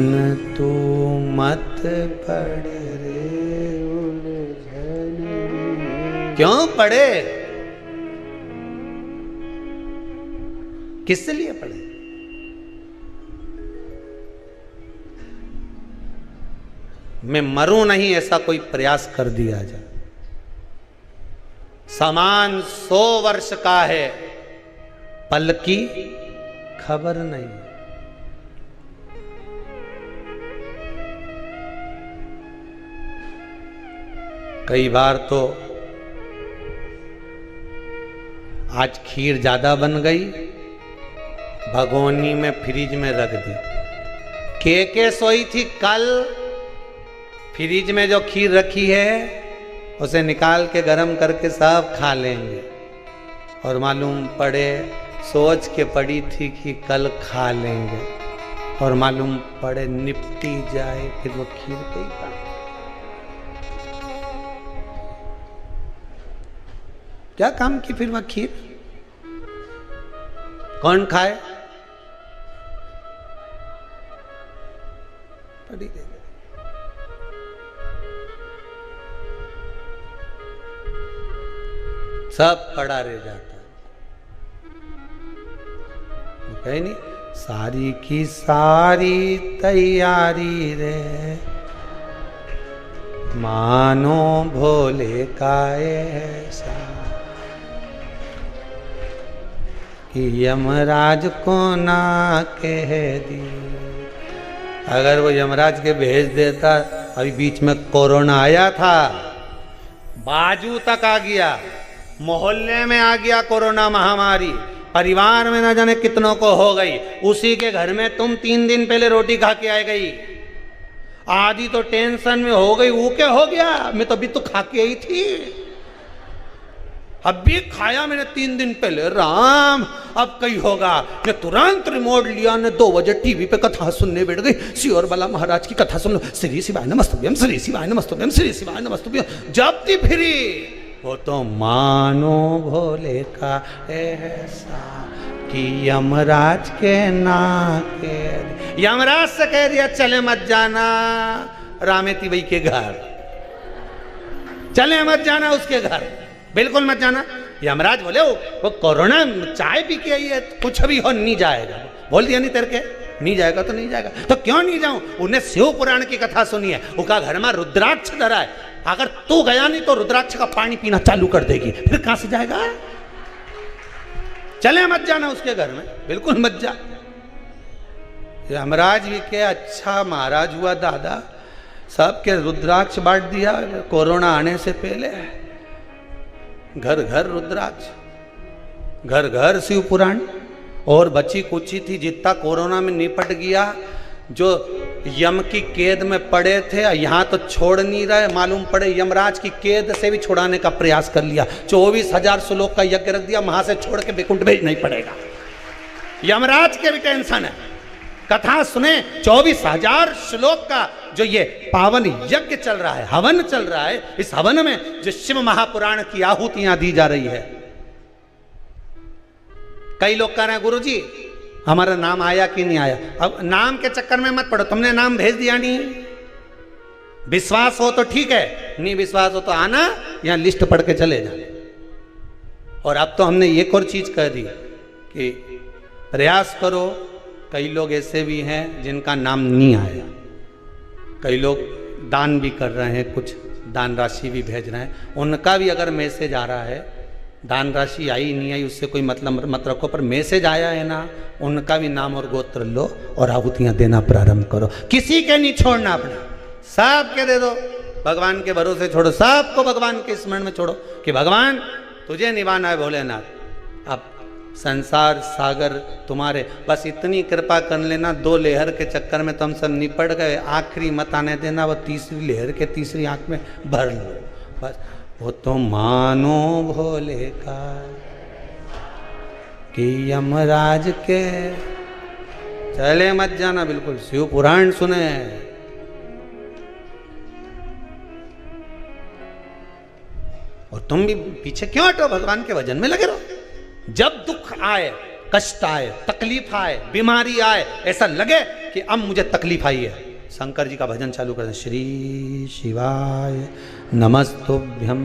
तो मत पड़ रे उलझन में। क्यों पड़े? किस लिए पड़े? मैं मरूं नहीं ऐसा कोई प्रयास कर दिया जाए। समान 100 वर्ष का है, पल की खबर नहीं। कई बार तो आज खीर ज्यादा बन गई, भगोनी में फ्रिज में रख दी। के सोई थी कल, फ्रिज में जो खीर रखी है उसे निकाल के गरम करके सब खा लेंगे, और मालूम पड़े सोच के पड़ी थी कि कल खा लेंगे, और मालूम पड़े निपटी जाए, फिर वो खीर कोई खा। क्या काम की फिर वह खीर? कौन खाए? पड़ी रह गई। सब पड़ा रह जाता है। कहीं नहीं, सारी की सारी तैयारी रे, मानो भोले का ऐसा कि यमराज को ना कह दी। अगर वो यमराज के भेज देता, अभी बीच में कोरोना आया था, बाजू तक आ गया, मोहल्ले में आ गया कोरोना महामारी, परिवार में ना जाने कितनों को हो गई, उसी के घर में तुम 3 दिन पहले रोटी खा के आ गई, आधी तो टेंशन में हो गई, वो क्या हो गया, मैं तो अभी तो खा के आई थी, अभी खाया मैंने 3 दिन पहले, राम अब कहीं होगा। ने तुरंत रिमोट लिया, ने 2 बजे टीवी पे कथा सुनने बैठ गई, सियोर बाला महाराज की कथा सुन लो, श्री शिवाय नमस्तुभ्यम, श्री शिवाय नमस्तुभ्यम, श्री शिवाय नमस्तुभ्यम। जब थी फिरी वो तो मानो भोले का ऐसा कि यमराज के ना के, यमराज से कह दिया चले मत जाना रामेती भाई के घर, चले मत जाना उसके घर, बिल्कुल मत जाना। यमराज बोले वो कोरोना चाय पी के आई है, कुछ भी हो नहीं जाएगा, बोल दिया नहीं तेरे के, नहीं जाएगा तो नहीं जाएगा, तो क्यों नहीं जाऊं। उन्हें शिव पुराण की कथा सुनी है, उसका घर में रुद्राक्ष धरा है, अगर तू गया नहीं तो रुद्राक्ष का पानी पीना चालू कर देगी, फिर कहां से जाएगा। चले मत जाना उसके घर में, बिल्कुल मत जा। यमराज भी के अच्छा महाराज हुआ दादा, सबके रुद्राक्ष बांट दिया कोरोना आने से पहले, घर घर रुद्राक्ष, घर घर शिव पुराण, और बची कुची थी जितना कोरोना में निपट गया, जो यम की कैद में पड़े थे यहाँ तो छोड़ नहीं रहे, मालूम पड़े यमराज की कैद से भी छुड़ाने का प्रयास कर लिया, 24,000 श्लोक का यज्ञ रख दिया, वहां से छोड़ के बैकुंठ भेजना ही पड़ेगा। यमराज के भी टेंशन है, कथा सुने 24,000 श्लोक का जो ये पावन यज्ञ चल रहा है, हवन चल रहा है, इस हवन में जो शिव महापुराण की आहुतियां दी जा रही है। कई लोग कह रहे हैं गुरुजी हमारा नाम आया कि नहीं आया, अब नाम के चक्कर में मत पड़ो, तुमने नाम भेज दिया नहीं, विश्वास हो तो ठीक है, नहीं विश्वास हो तो आना, यहां लिस्ट पढ़ के चले जाना। और अब तो हमने एक और चीज कह दी कि प्रयास करो, कई लोग ऐसे भी हैं जिनका नाम नहीं आया, कई लोग दान भी कर रहे हैं, कुछ दान राशि भी भेज रहे हैं, उनका भी अगर मैसेज आ रहा है, दान राशि आई नहीं आई उससे कोई मतलब मत रखो, पर मैसेज आया है ना, उनका भी नाम और गोत्र लो और आहुतियां देना प्रारंभ करो, किसी के नहीं छोड़ना, अपना सबके दे दो, भगवान के भरोसे छोड़ो, सबको भगवान के स्मरण में छोड़ो कि भगवान तुझे निभाना है भोलेनाथ, अब संसार सागर तुम्हारे, बस इतनी कृपा कर लेना, 2 लहर के चक्कर में तुम सब निपट गए, आखिरी मत आने देना, वो तीसरी लहर के तीसरी आंख में भर लो, बस वो तो मानो भोले का कि यमराज के, चले मत जाना, बिल्कुल शिव पुराण सुने। और तुम भी पीछे क्यों हटो, भगवान के भजन में लगे रहो। जब दुख आए, कष्ट आए, तकलीफ आए, बीमारी आए, ऐसा लगे कि अब मुझे तकलीफ आई है, शंकर जी का भजन चालू कर दें, श्री शिवाय नमस्तुभ्यम,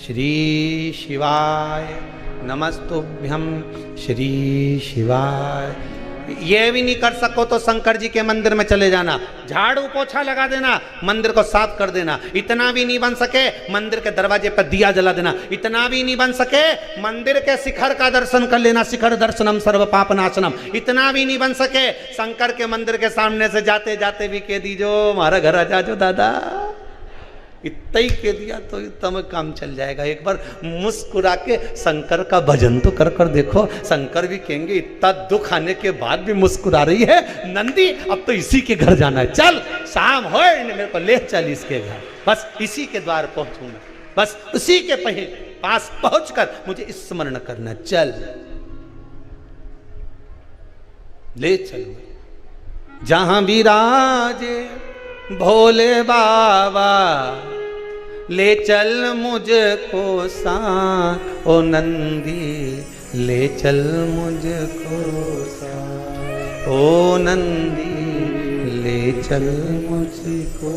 श्री शिवाय नमस्तुभ्यम, श्री शिवाय। ये भी नहीं कर सको तो शंकर जी के मंदिर में चले जाना, झाड़ू पोछा लगा देना, मंदिर को साफ कर देना। इतना भी नहीं बन सके मंदिर के दरवाजे पर दिया जला देना, इतना भी नहीं बन सके मंदिर के शिखर का दर्शन कर लेना, शिखर दर्शनम सर्व पाप नाशनम। इतना भी नहीं बन सके शंकर के मंदिर के सामने से जाते जाते भी कह दीजो हमारा घर आ जाजो दादा, इतना ही कह दिया तो तम काम चल जाएगा। एक बार मुस्कुरा के शंकर का भजन तो कर कर देखो, शंकर भी कहेंगे इतना दुख आने के बाद भी मुस्कुरा रही है नंदी, अब तो इसी के घर जाना है, चल शाम हो मेरे को ले चल इसके घर, बस इसी के द्वार पहुंचूंगा, बस उसी के पास पहुंचकर मुझे स्मरण करना, चल ले चलो जहां भी राजे भोले बाबा, ले चल मुझको साथ ओ नंदी, ले चल मुझको साथ ओ नंदी, ले चल मुझको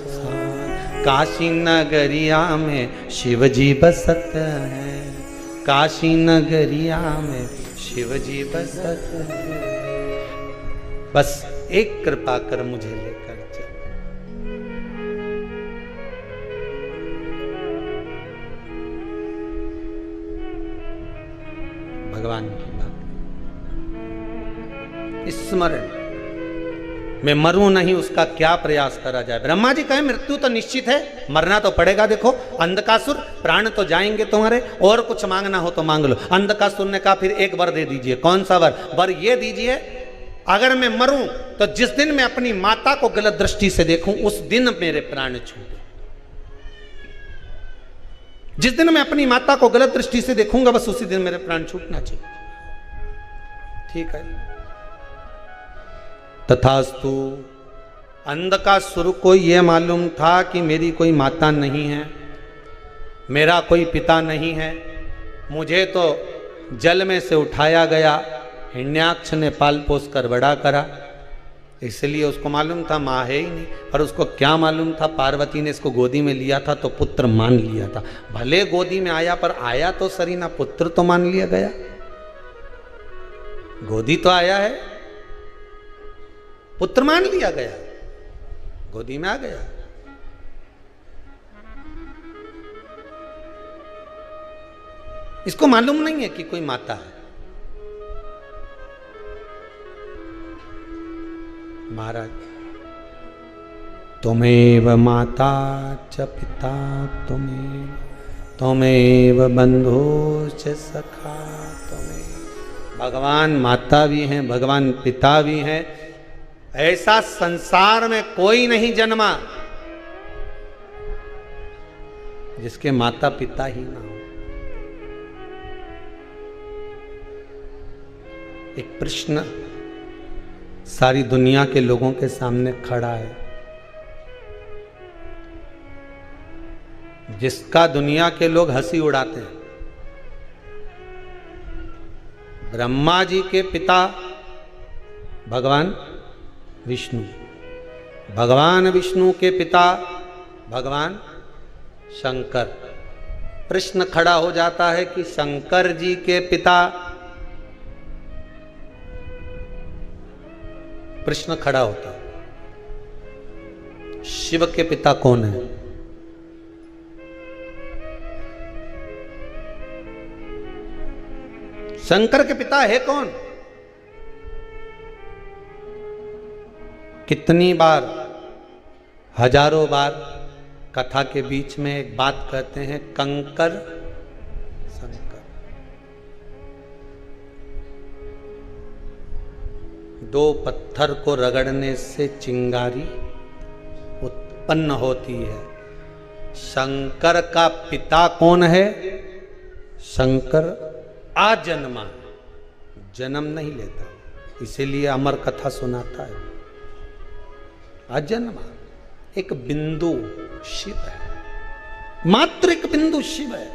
साथ। काशी नगरिया में शिवजी बसत है, काशी नगरिया में शिवजी बसत है, बस एक कृपा कर मुझे लेकर चल। भगवान की बात, स्मरण। मैं मरूं नहीं उसका क्या प्रयास करा जाए। ब्रह्मा जी कहे मृत्यु तो निश्चित है, मरना तो पड़ेगा। देखो अंधकासुर, प्राण तो जाएंगे तुम्हारे, और कुछ मांगना हो तो मांग लो। अंधकासुर ने कहा फिर एक वर दे दीजिए। कौन सा वर? वर ये दीजिए, अगर मैं मरूं तो जिस दिन मैं अपनी माता को गलत दृष्टि से देखूं उस दिन मेरे प्राण छूटे। जिस दिन मैं अपनी माता को गलत दृष्टि से देखूंगा बस उसी दिन मेरे प्राण छूटना चाहिए। ठीक है, तथास्तु। अंधकासुर को यह मालूम था कि मेरी कोई माता नहीं है, मेरा कोई पिता नहीं है, मुझे तो जल में से उठाया गया, हिरण्याक्ष ने पाल पोस कर बड़ा करा, इसलिए उसको मालूम था माँ है ही नहीं। पर उसको क्या मालूम था, पार्वती ने इसको गोदी में लिया था तो पुत्र मान लिया था। भले गोदी में आया पर आया तो सरी ना, पुत्र तो मान लिया गया। गोदी तो आया है, पुत्र मान लिया गया, गोदी में आ गया। इसको मालूम नहीं है कि कोई माता है। महाराज, त्वमेव माता च पिता त्वमेव बंधुश्च सखा त्वमेव। भगवान माता भी हैं, भगवान पिता भी हैं। ऐसा संसार में कोई नहीं जन्मा जिसके माता पिता ही ना हो। एक प्रश्न सारी दुनिया के लोगों के सामने खड़ा है, जिसका दुनिया के लोग हंसी उड़ाते हैं। ब्रह्मा जी के पिता भगवान विष्णु, भगवान विष्णु के पिता भगवान शंकर। प्रश्न खड़ा हो जाता है कि शंकर जी के पिता, प्रश्न खड़ा होता है शिव के पिता कौन है? शंकर के पिता है कौन? कितनी बार, हजारों बार कथा के बीच में एक बात कहते हैं, कंकर शंकर। दो पत्थर को रगड़ने से चिंगारी उत्पन्न होती है। शंकर का पिता कौन है? शंकर आजन्मा, जन्म नहीं लेता, इसीलिए अमर कथा सुनाता है। अजन्मा, एक बिंदु शिव है, मात्र एक बिंदु शिव है।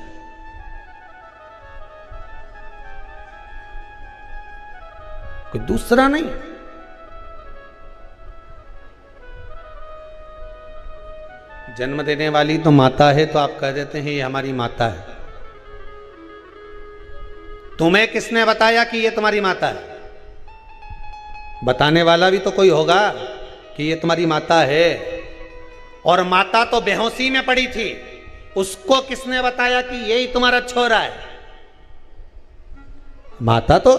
कोई दूसरा नहीं। जन्म देने वाली तो माता है, तो आप कह देते हैं ये हमारी माता है। तुम्हें किसने बताया कि ये तुम्हारी माता है? बताने वाला भी तो कोई होगा कि ये तुम्हारी माता है। और माता तो बेहोशी में पड़ी थी, उसको किसने बताया कि यही तुम्हारा छोरा है? माता तो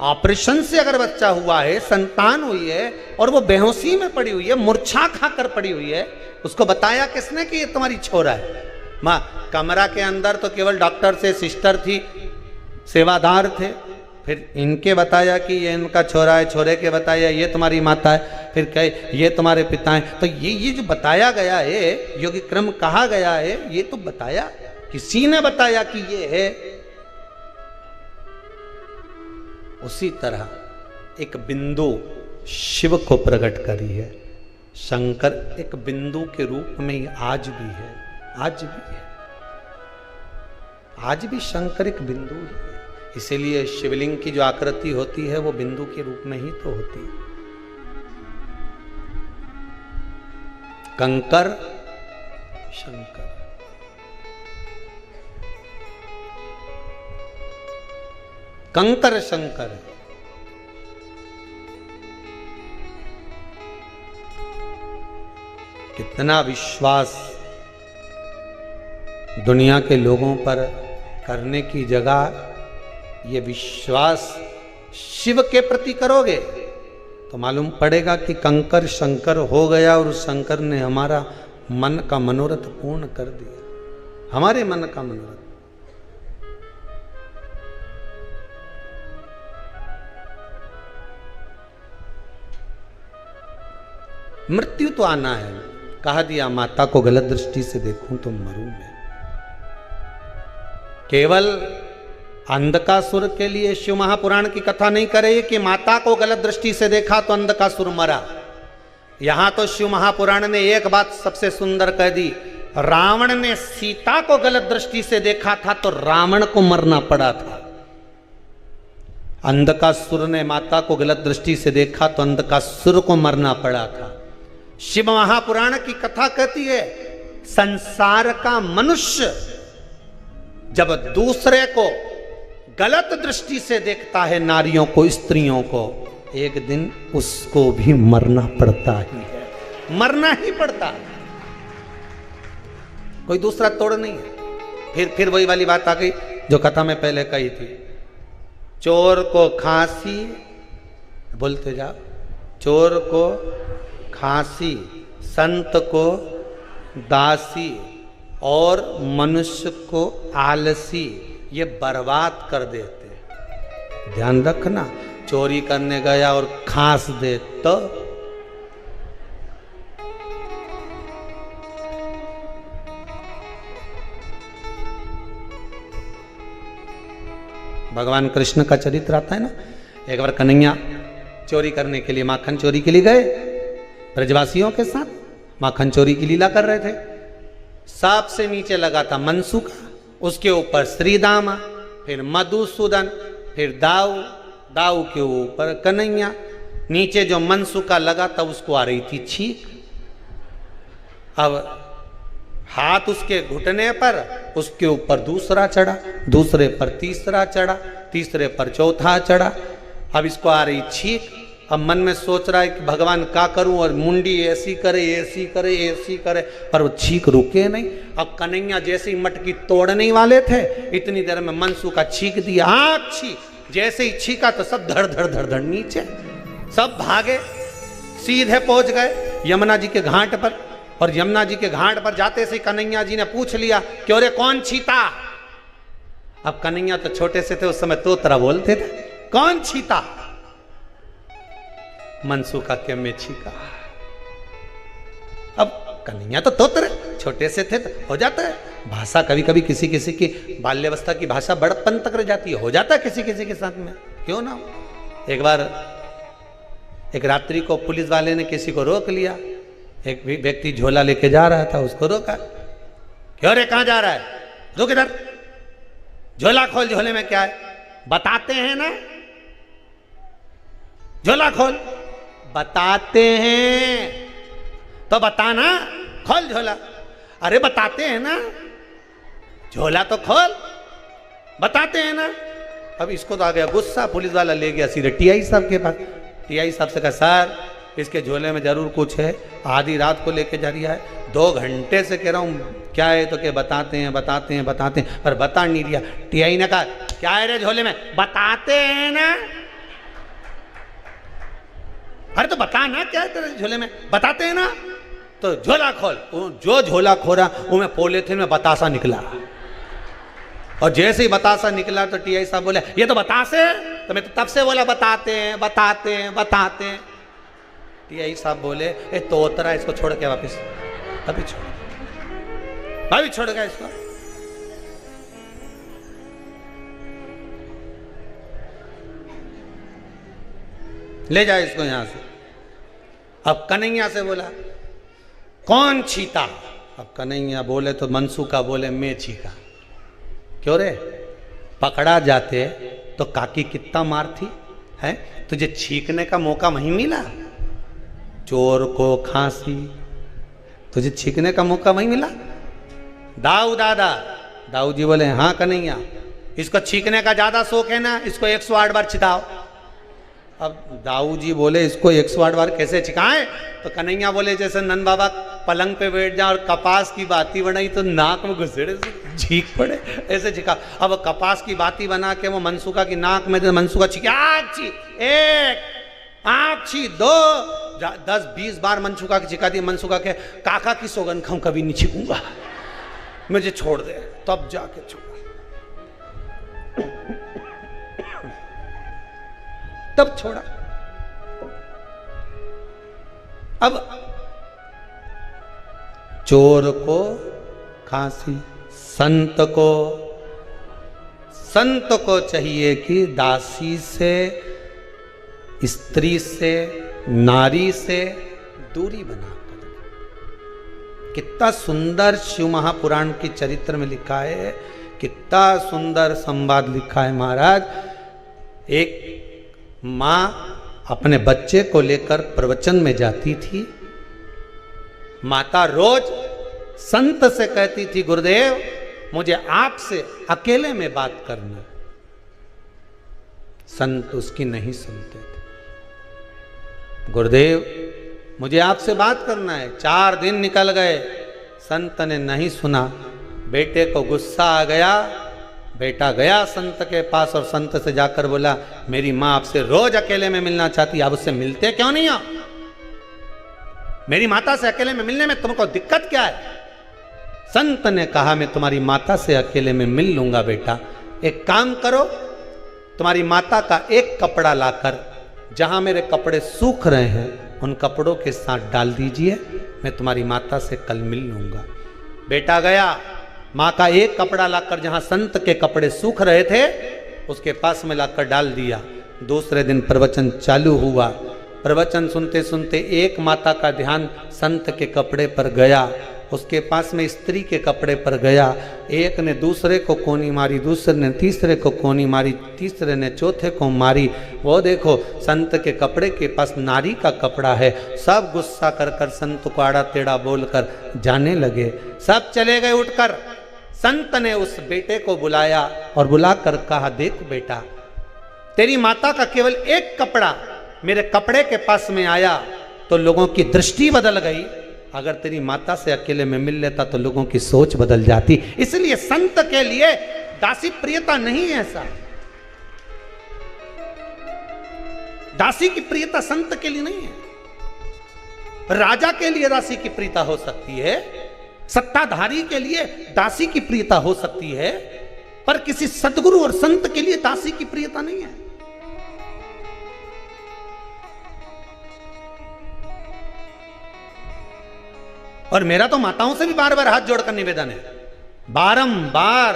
ऑपरेशन से अगर बच्चा हुआ है, संतान हुई है और वो बेहोशी में पड़ी हुई है, मूर्छा खाकर पड़ी हुई है, उसको बताया किसने कि ये तुम्हारी छोरा है? माँ, कमरा के अंदर तो केवल डॉक्टर से सिस्टर थी, सेवादार थे, फिर इनके बताया कि ये इनका छोरा है, छोरे के बताया ये तुम्हारी माता है, फिर कहे ये तुम्हारे पिता हैं। तो ये जो बताया गया है, योगी क्रम कहा गया है, ये तो बताया, किसी ने बताया कि ये है। उसी तरह एक बिंदु शिव को प्रकट करी है। शंकर एक बिंदु के रूप में ही आज भी है, आज भी है, आज भी शंकर एक बिंदु है। इसीलिए शिवलिंग की जो आकृति होती है वो बिंदु के रूप में ही तो होती है। कंकर शंकर, कंकर शंकर। कितना विश्वास दुनिया के लोगों पर करने की जगह ये विश्वास शिव के प्रति करोगे तो मालूम पड़ेगा कि कंकर शंकर हो गया और शंकर ने हमारा मन का मनोरथ पूर्ण कर दिया, हमारे मन का मनोरथ। मृत्यु तो आना है, कहा दिया माता को गलत दृष्टि से देखूं तो मरूं मैं। केवल अंधकासुर के लिए शिव महापुराण की कथा नहीं करे कि माता को गलत दृष्टि से देखा तो अंधकासुर मरा। यहां तो शिव महापुराण ने एक बात सबसे सुंदर कह दी, रावण ने सीता को गलत दृष्टि से देखा था तो रावण को मरना पड़ा था। अंधकासुर ने माता को गलत दृष्टि से देखा तो अंधकासुर को मरना पड़ा था। शिव महापुराण की कथा कहती है संसार का मनुष्य जब दूसरे को गलत दृष्टि से देखता है, नारियों को, स्त्रियों को, एक दिन उसको भी मरना पड़ता ही है, मरना ही पड़ता है, कोई दूसरा तोड़ नहीं है। फिर वही वाली बात आ गई जो कथा में पहले कही थी, चोर को खांसी, बोलते जाओ, चोर को खांसी, संत को दासी और मनुष्य को आलसी, ये बर्बाद कर देते। ध्यान रखना, चोरी करने गया और खांस दे तो भगवान कृष्ण का चरित्र आता है ना। एक बार कन्हैया चोरी करने के लिए, माखन चोरी के लिए गए ब्रजवासियों के साथ, माखन चोरी की लीला कर रहे थे। सबसे नीचे लगा था मनसुका, उसके ऊपर श्रीदामा, फिर मधुसूदन, फिर दाऊ, दाऊ के ऊपर कन्हैया, नीचे जो मनसुका लगा था उसको आ रही थी छींक। अब हाथ उसके घुटने पर, उसके ऊपर दूसरा चढ़ा, दूसरे पर तीसरा चढ़ा, तीसरे पर चौथा चढ़ा। अब इसको आ रही छींक। अब मन में सोच रहा है कि भगवान क्या करूं, और मुंडी ऐसी करे, ऐसी करे, ऐसी करे, पर वो छींक रुके नहीं। अब कन्हैया जैसे ही मटकी तोड़ने वाले थे, इतनी देर में मनसुका छींक दिया, आँख छींक, जैसे ही छींका तो सब धड़ धड़ धड़ धड़ नीचे, सब भागे, सीधे पहुंच गए यमुना जी के घाट पर। और यमुना जी के घाट पर जाते से कन्हैया जी ने पूछ लिया, क्यों रे कौन छीता? अब कन्हैया तो छोटे से थे उस समय, तोतरा बोलते थे, कौन छीता? मनसुका के में छीका। अब कन्हैया तो तोतरे, छोटे से थे तो हो जाता है, भाषा कभी कभी किसी किसी की बाल्यावस्था की भाषा बड़पन तक रह जाती है, हो जाता है किसी किसी के साथ में, क्यों ना। एक बार एक रात्रि को पुलिस वाले ने किसी को रोक लिया, एक व्यक्ति झोला लेके जा रहा था, उसको रोका, क्यों रे कहां जा रहा है? रुक इधर, झोला खोल, झोले में क्या है? बताते हैं ना, झोला खोल। बताते हैं तो बताना, खोल झोला। अरे बताते हैं ना, झोला तो खोल, बताते हैं ना। अब इसको तो आ गया गुस्सा, पुलिस वाला ले गया सीधे टीआई साहब के पास। टीआई साहब से कहा, सर इसके झोले में जरूर कुछ है, आधी रात को लेके जा रहा है, 2 घंटे से कह रहा हूँ क्या है, तो क्या बताते हैं बताते हैं बताते हैं, पर बता नहीं दिया। टीआई ने कहा, क्या है रे झोले में? बताते हैं ना। अरे तो बता ना, क्या है तेरे झोले में? बताते हैं ना। तो झोला खोल। जो झोला खोला वो में पॉलीथिन में बतासा निकला, और जैसे ही बतासा निकला तो टीआई साहब बोले, ये तो बतासे। तो मैं तो तब से बोला बताते हैं बताते हैं बताते हैं। टीआई साहब बोले, ए तोतरा, इसको छोड़ के वापस, अभी छोड़, अभी छोड़ गया इसको। ले जाए इसको यहां से। अब कन्हैया से बोला, कौन छीता? अब कन्हैया बोले तो मनसुका बोले, मैं छीका। क्यों रे? पकड़ा जाते तो काकी कितना मार थी है, तुझे छीकने का मौका वहीं मिला। चोर को खांसी, तुझे छीकने का मौका वहीं मिला। दाऊ दादा, दाऊ जी बोले, हाँ कन्हैया, इसको छीकने का ज्यादा शौक है ना, इसको 108 बार छिटाओ। अब दाऊ जी बोले, इसको 108 बार कैसे छिकाएं? तो कन्हैया बोले, जैसे नंद बाबा पलंग पे बैठ जाए और कपास की बाती बनाई तो नाक में घुसेड़े से झीक पड़े, ऐसे छिका। अब कपास की बाती बना के वो मनसुखा की नाक में दे, मनसुखा छिकी, आछी एक आछी दो 10-20 बार मनसुखा की छिका दी। मनसुखा के काका की सौगन खाऊं कभी नहीं छिकूंगा, मुझे छोड़ दे। तब जाके छोड़ा, तब छोड़ा। अब चोर को खांसी, संत को चाहिए कि दासी से, स्त्री से, नारी से दूरी बनाकर। कितना सुंदर शिव महापुराण के चरित्र में लिखा है, कितना सुंदर संवाद लिखा है महाराज। एक मां अपने बच्चे को लेकर प्रवचन में जाती थी। माता रोज संत से कहती थी, गुरुदेव मुझे आपसे अकेले में बात करना। संत उसकी नहीं सुनते थे। गुरुदेव मुझे आपसे बात करना है। 4 दिन निकल गए, संत ने नहीं सुना। बेटे को गुस्सा आ गया। बेटा गया संत के पास और संत से जाकर बोला, मेरी माँ आपसे रोज अकेले में मिलना चाहती, आप उससे मिलते क्यों नहीं हो? मेरी माता से अकेले में मिलने में तुमको दिक्कत क्या है? संत ने कहा, मैं तुम्हारी माता से अकेले में मिल लूंगा बेटा। एक काम करो, तुम्हारी माता का एक कपड़ा लाकर जहां मेरे कपड़े सूख रहे हैं उन कपड़ों के साथ डाल दीजिए, मैं तुम्हारी माता से कल मिल लूंगा। बेटा गया, माँ का एक कपड़ा लाकर जहां संत के कपड़े सूख रहे थे उसके पास में लाकर डाल दिया। दूसरे दिन प्रवचन चालू हुआ। प्रवचन सुनते सुनते एक माता का ध्यान संत के कपड़े पर गया, उसके पास में स्त्री के कपड़े पर गया। एक ने दूसरे को कोनी मारी, दूसरे ने तीसरे को कोनी मारी, तीसरे ने चौथे को मारी। वो देखो संत के कपड़े के पास नारी का कपड़ा है। सब गुस्सा कर कर संत को आड़ा टेढ़ा बोलकर जाने लगे। सब चले गए उठकर। संत ने उस बेटे को बुलाया और बुलाकर कहा, देख बेटा, तेरी माता का केवल एक कपड़ा मेरे कपड़े के पास में आया तो लोगों की दृष्टि बदल गई। अगर तेरी माता से अकेले में मिल लेता तो लोगों की सोच बदल जाती। इसलिए संत के लिए दासी प्रियता नहीं है। ऐसा दासी की प्रियता संत के लिए नहीं है। राजा के लिए दासी की प्रियता हो सकती है, सत्ताधारी के लिए दासी की प्रियता हो सकती है, पर किसी सद्गुरु और संत के लिए दासी की प्रियता नहीं है। और मेरा तो माताओं से भी बार बार हाथ जोड़कर निवेदन है, बारंबार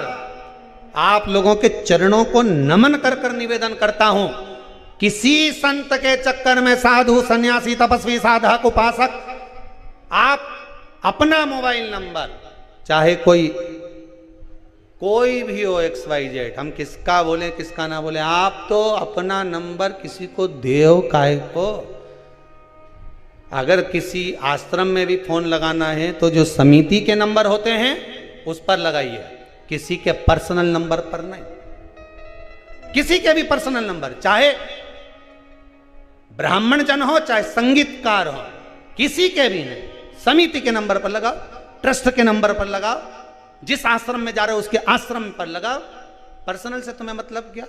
आप लोगों के चरणों को नमन कर कर निवेदन करता हूं, किसी संत के चक्कर में साधु, सन्यासी, तपस्वी, साधक, उपासक, आप अपना मोबाइल नंबर, चाहे कोई भी हो, XYZ, हम किसका बोले किसका ना बोले, आप तो अपना नंबर किसी को देओ काहे को। अगर किसी आश्रम में भी फोन लगाना है तो जो समिति के नंबर होते हैं उस पर लगाइए, किसी के पर्सनल नंबर पर नहीं। किसी के भी पर्सनल नंबर, चाहे ब्राह्मण जन हो चाहे संगीतकार हो, किसी के भी नहीं, समिति के नंबर पर लगाओ, ट्रस्ट के नंबर पर लगाओ, जिस आश्रम में जा रहे हो उसके आश्रम पर लगाओ। पर्सनल से तुम्हें मतलब क्या?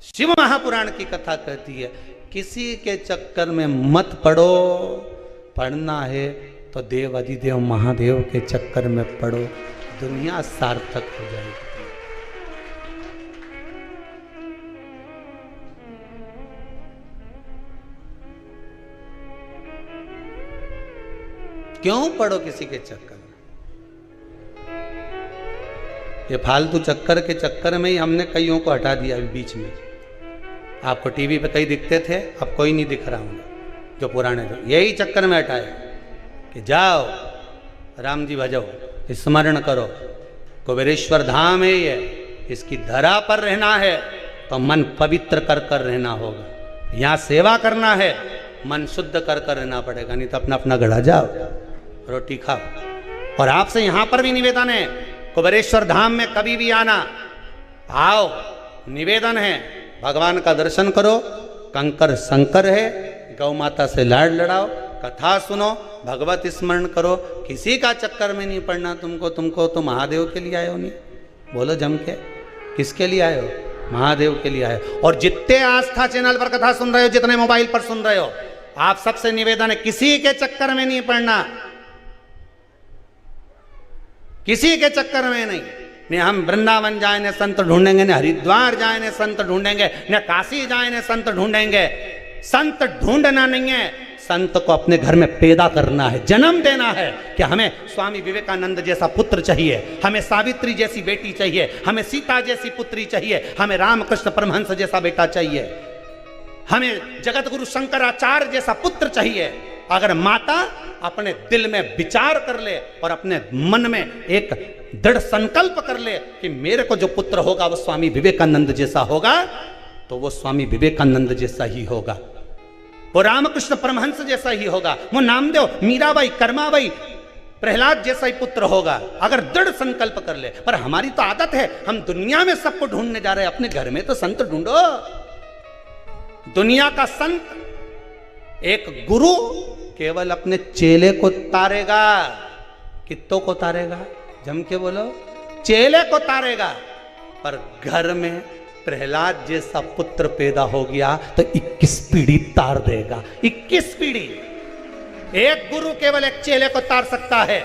शिव महापुराण की कथा कहती है, किसी के चक्कर में मत पड़ो। पढ़ना है तो देव अधिदेव महादेव के चक्कर में पढ़ो, दुनिया सार्थक हो जाएगी। क्यों पढ़ो किसी के चक्कर में? ये फालतू चक्कर के चक्कर में ही हमने कईयों को हटा दिया अभी बीच में। आपको टीवी पे कई दिखते थे, अब कोई नहीं दिख रहा होंगे जो पुराने थे, यही चक्कर में हटाया कि जाओ राम जी भजो, स्मरण करो, कुबेरेश्वर धाम है ये, इसकी धरा पर रहना है तो मन पवित्र कर कर रहना होगा। यहाँ सेवा करना है, मन शुद्ध कर कर रहना पड़ेगा, नहीं तो अपना अपना गढ़ा जाओ, रोटी खाओ। और आपसे यहाँ पर भी निवेदन है, कुबेरेश्वर धाम में कभी भी आना, आओ, निवेदन है, भगवान का दर्शन करो, कंकर शंकर है, गौ माता से लाड़ लड़ाओ, कथा सुनो, भगवत स्मरण करो, किसी का चक्कर में नहीं पड़ना तुमको तो महादेव के लिए आए हो। नहीं बोलो जम के, किसके लिए आए हो? महादेव के लिए आए हो। और जितने आस्था चैनल पर कथा सुन रहे हो, जितने मोबाइल पर सुन रहे हो, आप सबसे निवेदन है किसी के चक्कर में नहीं पड़ना, किसी के चक्कर में नहीं। न हम वृंदावन जाए ने संत ढूंढेंगे, न हरिद्वार जाए ने संत ढूंढेंगे, न काशी जाए ने संत ढूंढेंगे। संत ढूंढना नहीं है, संत को अपने घर में पैदा करना है, जन्म देना है कि हमें स्वामी विवेकानंद जैसा पुत्र चाहिए, हमें सावित्री जैसी बेटी चाहिए, हमें सीता जैसी पुत्री चाहिए, हमें रामकृष्ण परमहंस जैसा बेटा चाहिए, हमें जगत गुरु शंकराचार्य जैसा पुत्र चाहिए। अगर माता अपने दिल में विचार कर ले और अपने मन में एक दृढ़ संकल्प कर ले कि मेरे को जो पुत्र होगा वो स्वामी विवेकानंद जैसा होगा, तो वो स्वामी विवेकानंद जैसा ही होगा, वो रामकृष्ण परमहंस जैसा ही होगा, वो नामदेव, मीराबाई, कर्माबाई, प्रहलाद जैसा ही पुत्र होगा, अगर दृढ़ संकल्प कर ले। पर हमारी तो आदत है, हम दुनिया में सबको ढूंढने जा रहे हैं, अपने घर में तो संत ढूंढो। दुनिया का संत एक गुरु केवल अपने चेले को तारेगा, कित्तों को तारेगा, जम के बोलो, चेले को तारेगा। पर घर में प्रहलाद जैसा पुत्र पैदा हो गया तो 21 पीढ़ी तार देगा। 21 पीढ़ी। एक गुरु केवल एक चेले को तार सकता है,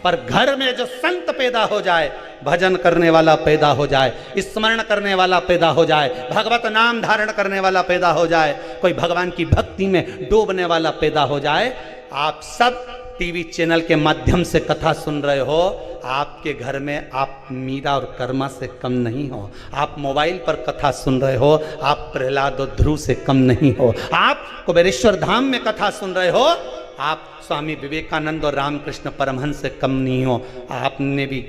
पर घर में जो संत पैदा हो जाए, भजन करने वाला पैदा हो जाए, स्मरण करने वाला पैदा हो जाए, भगवत नाम धारण करने वाला पैदा हो जाए, कोई भगवान की भक्ति में डूबने वाला पैदा हो जाए। आप सब टीवी चैनल के माध्यम से कथा सुन रहे हो, आपके घर में आप मीरा और कर्मा से कम नहीं हो। आप मोबाइल पर कथा सुन रहे हो, आप प्रहलाद और ध्रुव से कम नहीं हो। आप कुबेरेश्वर धाम में कथा सुन रहे हो, आप स्वामी विवेकानंद और रामकृष्ण परमहंस से कम नहीं हो। आपने भी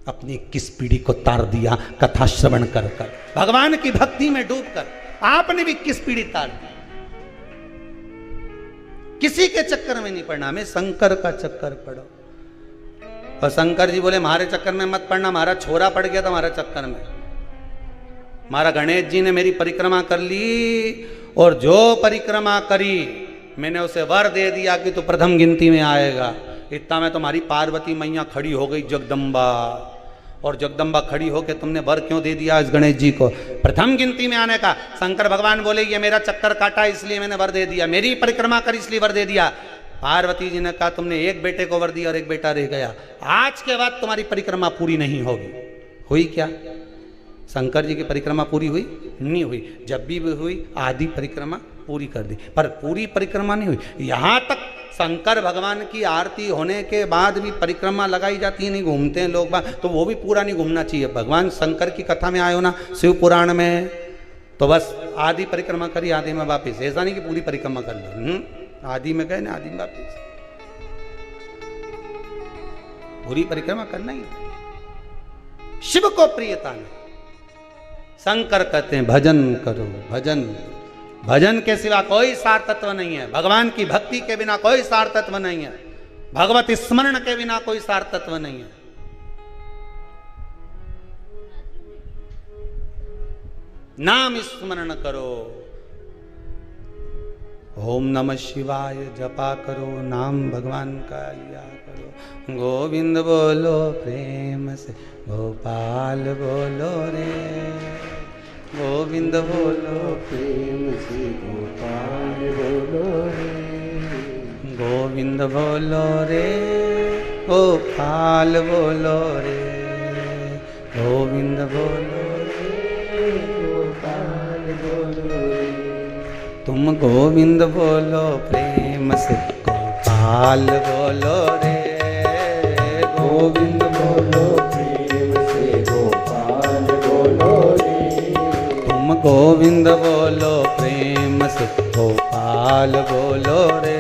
अपनी 21 पीढ़ी को तार दिया कथा श्रवण कर कर, भगवान की भक्ति में डूबकर आपने भी 21 पीढ़ी तार दी। किसी के चक्कर में नहीं पड़ना, हमें शंकर का चक्कर पड़ो। और शंकर जी बोले हमारे चक्कर में मत पड़ना, हमारा छोरा पड़ गया था हमारे चक्कर में। हमारा गणेश जी ने मेरी परिक्रमा कर ली, और जो परिक्रमा करी मैंने उसे वर दे दिया कि तू प्रथम गिनती में आएगा। इतना में तुम्हारी पार्वती मैया खड़ी हो गई, जगदम्बा। और जगदम्बा खड़ी होकर तुमने वर क्यों दे दिया इस गणेश जी को प्रथम गिनती में आने का? शंकर भगवान बोले ये मेरा चक्कर काटा इसलिए मैंने वर दे दिया, मेरी परिक्रमा कर इसलिए वर दे दिया। पार्वती जी ने कहा तुमने एक बेटे को वर दिया और एक बेटा रह गया, आज के बाद तुम्हारी परिक्रमा पूरी नहीं होगी। हुई क्या? शंकर जी की परिक्रमा पूरी हुई? नहीं हुई। जब भी हुई आधी परिक्रमा पूरी कर दी, पर पूरी परिक्रमा नहीं हुई। यहाँ तक शंकर भगवान की आरती होने के बाद भी परिक्रमा लगाई जाती है, नहीं घूमते हैं लोग, तो वो भी पूरा नहीं घूमना चाहिए। भगवान शंकर की कथा में आयो ना शिव पुराण में, तो बस आधी परिक्रमा करी, आधी में वापिस। ऐसा नहीं कि पूरी परिक्रमा कर ली, आधी में गए ना आधी में वापिस। पूरी परिक्रमा करना ही शिव को प्रियता नहीं। शंकर कहते हैं भजन करो, भजन। भजन के सिवा कोई सार तत्व नहीं है, भगवान की भक्ति के बिना कोई सार तत्व नहीं है, भगवत स्मरण के बिना कोई सार तत्व नहीं है। नाम स्मरण करो, ओम नमः शिवाय जपा करो, नाम भगवान का लिया करो। गोविंद बोलो प्रेम से, गोपाल बोलो रे, गोविंद बोलो प्रेम से, गोपाल बोलो रे, गोविंद बोलो रे, गोपाल बोलो रे, गोविंद बोलो रे, गोपाल बोलो रे। तुम गोविंद बोलो प्रेम से, गोपाल बोलो रे, गोविंद बोलो प्रेम से, गोपाल बोलो रे। तुम गोविंद बोलो प्रेम से, गोपाल बोलो रे,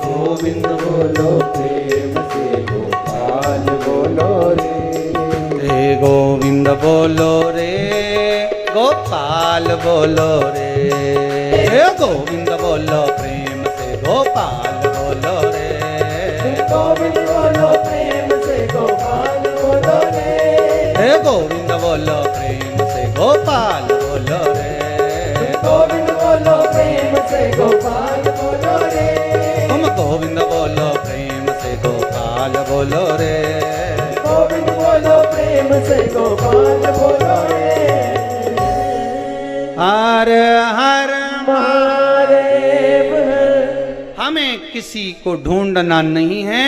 गोविंद बोलो प्रेम से, गोपाल बोलो रे, गोविंद बोलो रे, गोपाल बोलो रे, गोविंद बोलो प्रेम से, गोपाल बोलो रे, गोविंद बोलो प्रेम से, गोपाल बोलो रे, गोविंद बोलो प्रेम से, गोपाल बोलो रे, गोविंद बोलो प्रेम से, गोपाल बोलो रे। गोविंद बोलो प्रेम से गोपाल बोलो रे। गोविंद बोलो प्रेम से गोपाल बोलो रे। हर हर महादेव। हमें किसी को ढूंढना नहीं है,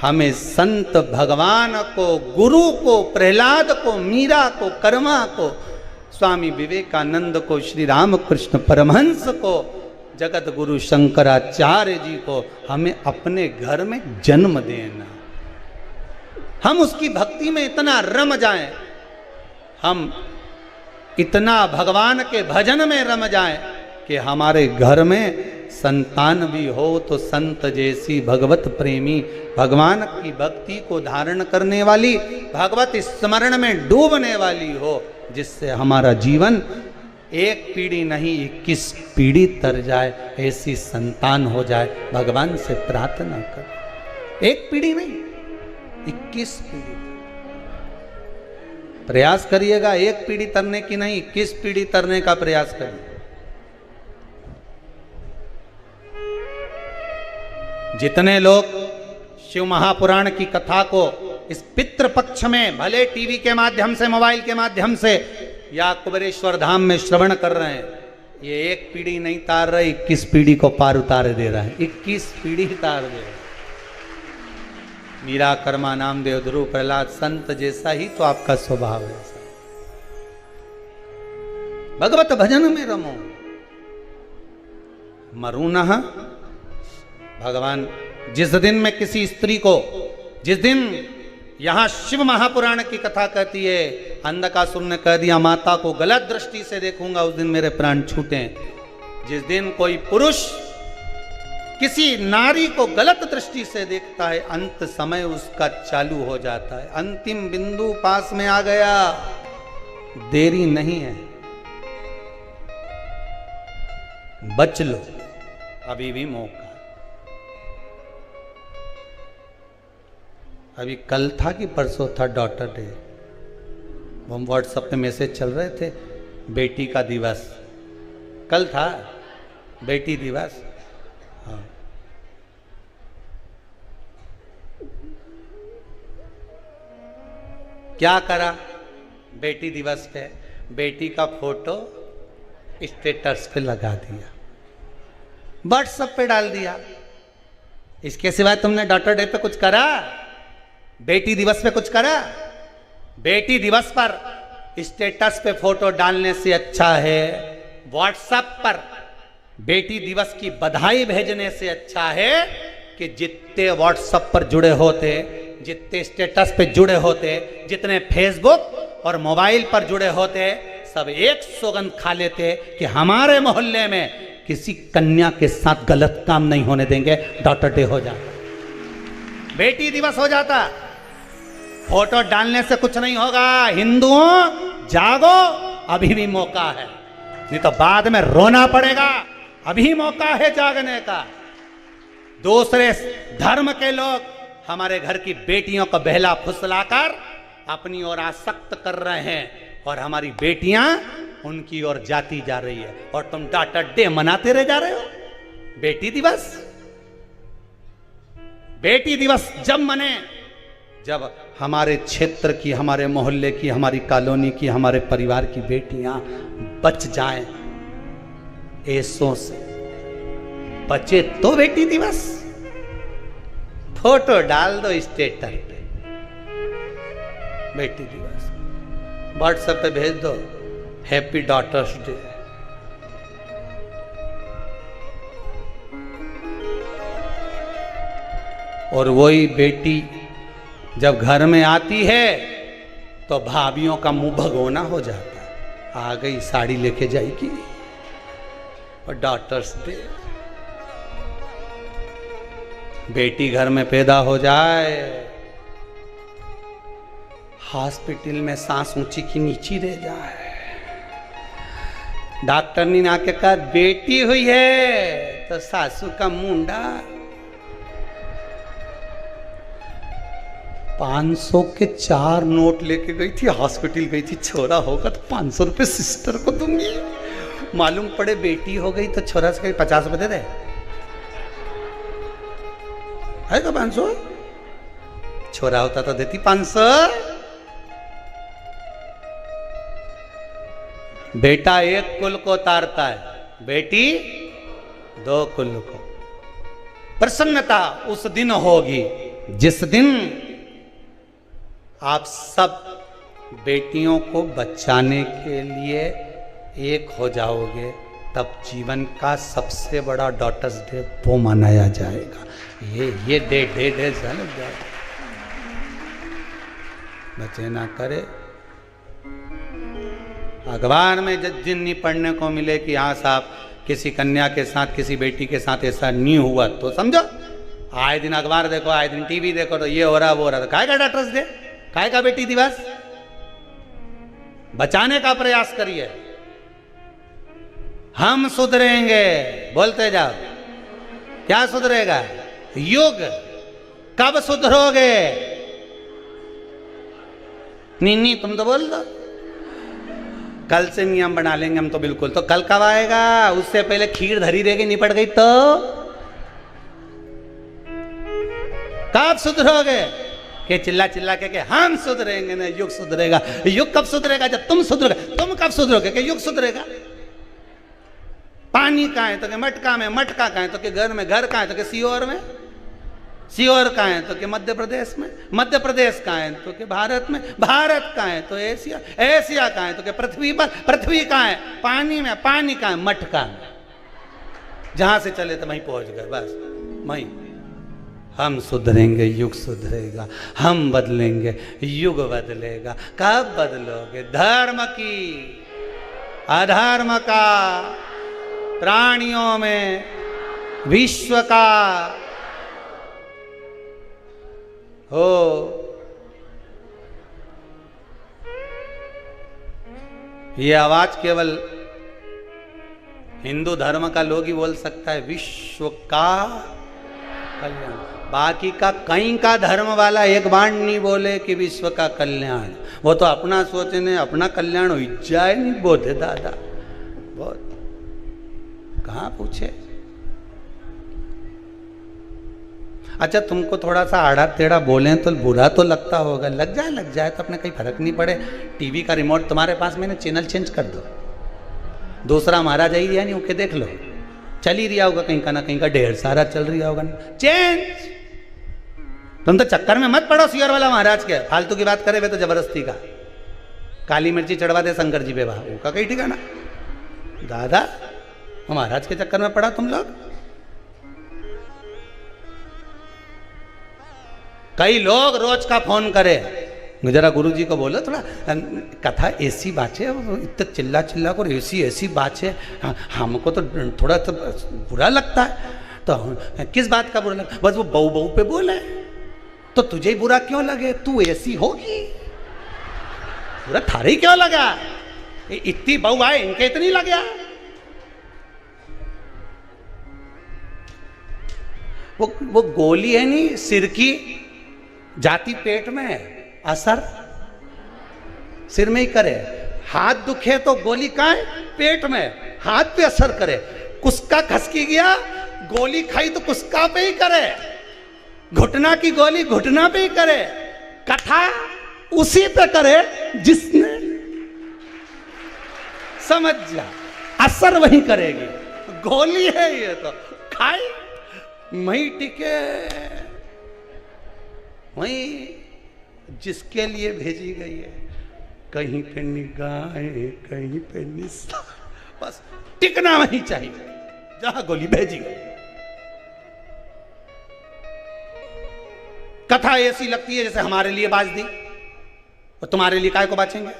हमें संत भगवान को, गुरु को, प्रहलाद को, मीरा को, कर्मा को, स्वामी विवेकानंद को, श्री रामकृष्ण परमहंस को, जगत गुरु शंकराचार्य जी को हमें अपने घर में जन्म देना। हम उसकी भक्ति में इतना रम जाएं, हम इतना भगवान के भजन में रम जाएं कि हमारे घर में संतान भी हो तो संत जैसी भगवत प्रेमी, भगवान की भक्ति को धारण करने वाली, भगवत स्मरण में डूबने वाली हो, जिससे हमारा जीवन एक पीढ़ी नहीं 21 पीढ़ी तर जाए, ऐसी संतान हो जाए। भगवान से प्रार्थना कर। एक पीढ़ी नहीं 21 पीढ़ी प्रयास करिएगा, एक पीढ़ी तरने की नहीं 21 पीढ़ी तरने का प्रयास करिए। जितने लोग शिव महापुराण की कथा को इस पितृपक्ष में भले टीवी के माध्यम से, मोबाइल के माध्यम से या कुबेरेश्वर धाम में श्रवण कर रहे हैं, ये एक पीढ़ी नहीं तार रहे, 21 पीढ़ी को पार उतार दे रहा है। 21 पीढ़ी तार दे रहा है। मीरा, कर्मा, नामदेव, ध्रुव, प्रहलाद, संत जैसा ही तो आपका स्वभाव है। भगवत भजन में रमो, मरुनः। भगवान जिस दिन में किसी स्त्री को, जिस दिन यहां शिव महापुराण की कथा कहती है, अंधकासुर ने कह दिया माता को गलत दृष्टि से देखूंगा, उस दिन मेरे प्राण छूटे। जिस दिन कोई पुरुष किसी नारी को गलत दृष्टि से देखता है, अंत समय उसका चालू हो जाता है। अंतिम बिंदु पास में आ गया, देरी नहीं है, बच लो, अभी भी मौका। अभी कल था कि परसों था डॉटर डे, हम व्हाट्सएप पे मैसेज चल रहे थे, बेटी का दिवस कल था, बेटी दिवस। हाँ, क्या करा बेटी दिवस पे? बेटी का फोटो स्टेटस पे लगा दिया, व्हाट्सएप पे डाल दिया। इसके सिवाय तुमने डॉटर डे पे कुछ करा? बेटी दिवस पे कुछ करा? बेटी दिवस पर स्टेटस पे फोटो डालने से अच्छा है व्हाट्सएप पर बेटी दिवस की बधाई भेजने से अच्छा है कि जितने व्हाट्सएप पर जुड़े होते, जितने स्टेटस पे जुड़े होते, जितने फेसबुक और मोबाइल पर जुड़े होते, सब एक सौगंध खा लेते कि हमारे मोहल्ले में किसी कन्या के साथ गलत काम नहीं होने देंगे। डॉटर डे हो जाता, बेटी दिवस हो जाता। फोटो डालने से कुछ नहीं होगा। हिंदुओं जागो, अभी भी मौका है, नहीं तो बाद में रोना पड़ेगा। अभी मौका है जागने का। दूसरे धर्म के लोग हमारे घर की बेटियों को बहला फुसलाकर अपनी ओर आसक्त कर रहे हैं और हमारी बेटियां उनकी ओर जाती जा रही है, और तुम डॉटर डे मनाते रह जा रहे हो। बेटी दिवस, बेटी दिवस जब मने जब हमारे क्षेत्र की, हमारे मोहल्ले की, हमारी कॉलोनी की, हमारे परिवार की बेटियां बच जाएं ऐसों से, बचे तो बेटी दिवस। फोटो डाल दो स्टेटस पे, बेटी दिवस व्हाट्सएप पे भेज दो, हैप्पी डॉटर्स डे। और वही बेटी जब घर में आती है तो भाभियों का मुंह भगोना हो जाता है। आ गई साड़ी लेके जाएगी, और डॉटर्स डे। बेटी घर में पैदा हो जाए, हॉस्पिटल में सांस ऊंची की नीची रह जाए, डॉक्टर ने आके कहा बेटी हुई है, तो सासू का मुंडा 500 के 4 नोट लेके गई थी, हॉस्पिटल गई थी। छोरा होगा तो 500 रुपये सिस्टर को दूंगी, मालूम पड़े बेटी हो गई तो छोरा से कहीं 50 रुपये दे दे। है का 500? छोरा होता तो देती 500। बेटा एक कुल को तारता है, बेटी 2 कुल को। प्रसन्नता उस दिन होगी जिस दिन आप सब बेटियों को बचाने के लिए एक हो जाओगे, तब जीवन का सबसे बड़ा डॉटर्स डे वो मनाया जाएगा। ये डे समझ जाए, बच्चे ना करे। अखबार में जिस दिन नहीं पढ़ने को मिले कि हाँ साहब किसी कन्या के साथ, किसी बेटी के साथ ऐसा नहीं हुआ, तो समझो आए दिन अखबार देखो, आए दिन टीवी देखो, तो ये हो रहा वो हो रहा, तो काय का डॉटर्स डे, काय का बेटी दिवस। बचाने का प्रयास करिए। हम सुधरेंगे, बोलते जाओ। क्या सुधरेगा? युग। कब सुधरोगे? नहीं तुम तो बोल दो, कल से नियम बना लेंगे हम तो बिल्कुल। तो कल कब आएगा? उससे पहले खीर धरी रहेगी, निपट गई तो कब सुधरोगे? कि चिल्ला चिल्ला के हम सुधरेंगे ना, युग सुधरेगा। युग कब सुधरेगा? जब तुम सुधरोगे। तुम कब सुधरोगे कि युग सुधरेगा? पानी कहाँ है तो कि मटका में, मटका कहाँ है तो कि घर में, घर कहाँ है तो कि सीहोर में, सीहोर कहाँ है तो कि मध्य प्रदेश में, मध्य प्रदेश कहाँ है तो कि भारत में, भारत कहाँ है तो एशिया, एशिया कहाँ है तो कि पृथ्वी पर, पृथ्वी कहाँ है पानी में, पानी कहाँ है मटका में। जहां से चले तो वहीं पहुंच गए, बस वहीं। हम सुधरेंगे, युग सुधरेगा। हम बदलेंगे, युग बदलेगा। कब बदलोगे? धर्म की, अधर्म का, प्राणियों में, विश्व का हो। ये आवाज केवल हिंदू धर्म का लोग ही बोल सकता है, विश्व का कल्याण। बाकी का कहीं का धर्म वाला एक बार नहीं बोले कि विश्व का कल्याण। वो तो अपना सोचने, अपना कल्याण हो जाए नहीं बोधे दादा, बहुत कहाँ पूछे। अच्छा तुमको थोड़ा सा आड़ा टेढ़ा बोले तो बुरा तो लगता होगा, लग जाए तो अपने कहीं फर्क नहीं पड़े। टीवी का रिमोट तुम्हारे पास, मैंने चैनल चेंज कर दो, दूसरा महाराज आई दिया नहीं, ओके देख लो, चल ही रहा होगा कहीं का ना कहीं का, ढेर सारा चल रहा होगा, चेंज। तुम तो चक्कर में मत पड़ो सियर वाला महाराज के, फालतू की बात करे वे तो जबरदस्ती का। काली मिर्ची चढ़वा दे शंकर जी पे, वहां उनका कहीं ठिकाना। दादा महाराज के चक्कर में पड़ा तुम लोग। कई लोग रोज का फोन करे, जरा गुरु जी को बोलो थोड़ा कथा ऐसी बात है, इतना चिल्ला चिल्ला कर ऐसी बात है, हमको तो थोड़ा तो बुरा लगता है। तो किस बात का बुरा लगता? बस वो बहू बहू पे बोले, तो तुझे ही बुरा क्यों लगे? तू ऐसी होगी, बुरा थारे ही क्यों लगा? इतनी बहू आए, इनके इतनी लग गया। वो गोली है नहीं सिर की, जाती पेट में, असर सिर में ही करे। हाथ दुखे तो गोली कहाँ है? पेट में, हाथ पे असर करे। कुस्का खसकी गया, गोली खाई तो कुस्का पे ही करे। घुटना की गोली घुटना पे ही करे। कथा उसी पे करे जिसने, समझ जा, असर वही करेगी। गोली है ये तो, खाई वही टिके, वही जिसके लिए भेजी गई है। कहीं पे निगाहें, कहीं पे निशान, बस टिकना वहीं चाहिए जहां गोली भेजी गई। कथा ऐसी लगती है जैसे हमारे लिए बाज दी, और तुम्हारे लिए काय को बाचेंगे?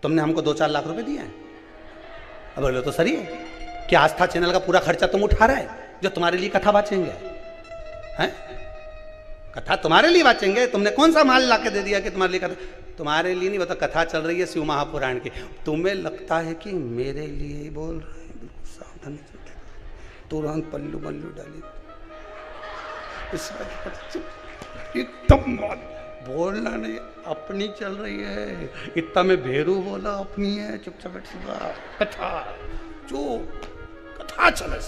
तुमने हमको 2-4 लाख रुपए दिए हैं, अब बोलो तो सही है। क्या आस्था चैनल का पूरा खर्चा तुम उठा रहे है जो तुम्हारे लिए कथा बाचेंगे? हैं? कथा तुम्हारे लिए बाचेंगे? तुमने कौन सा माल लाके दे दिया कि तुम्हारे लिए कथा? तुम्हारे लिए नहीं, वो तो कथा चल रही है शिव महापुराण की। तुम्हें लगता है कि मेरे लिए ही बोल रहे हैं? बिल्कुल सावधानी से, तुरंत पल्लू बल्लू डाली, एकदम बोलना नहीं, अपनी चल रही है। इतना में भेरू बोला अपनी है, चुपचाप कथा चुप, कथा चले।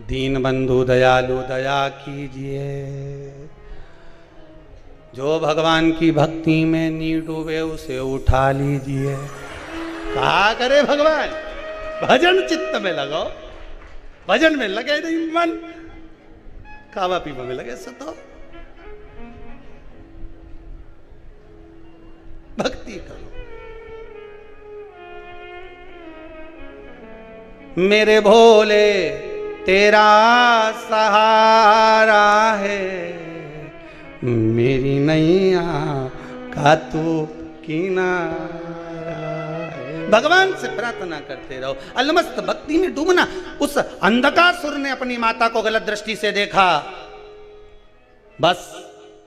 दीन बंधु दयालु दया कीजिए। जो भगवान की भक्ति में नी डूबे उसे उठा लीजिए। कहा करे भगवान, भजन चित्त में लगाओ, भजन में लगे नहीं मन, खावा पीवा में लगे सतो, भक्ति करो। मेरे भोले तेरा सहारा है, मेरी नैया का तू किनारा है। भगवान से प्रार्थना करते रहो, अलमस्त भक्ति में डूबना। उस अंधकासुर ने अपनी माता को गलत दृष्टि से देखा, बस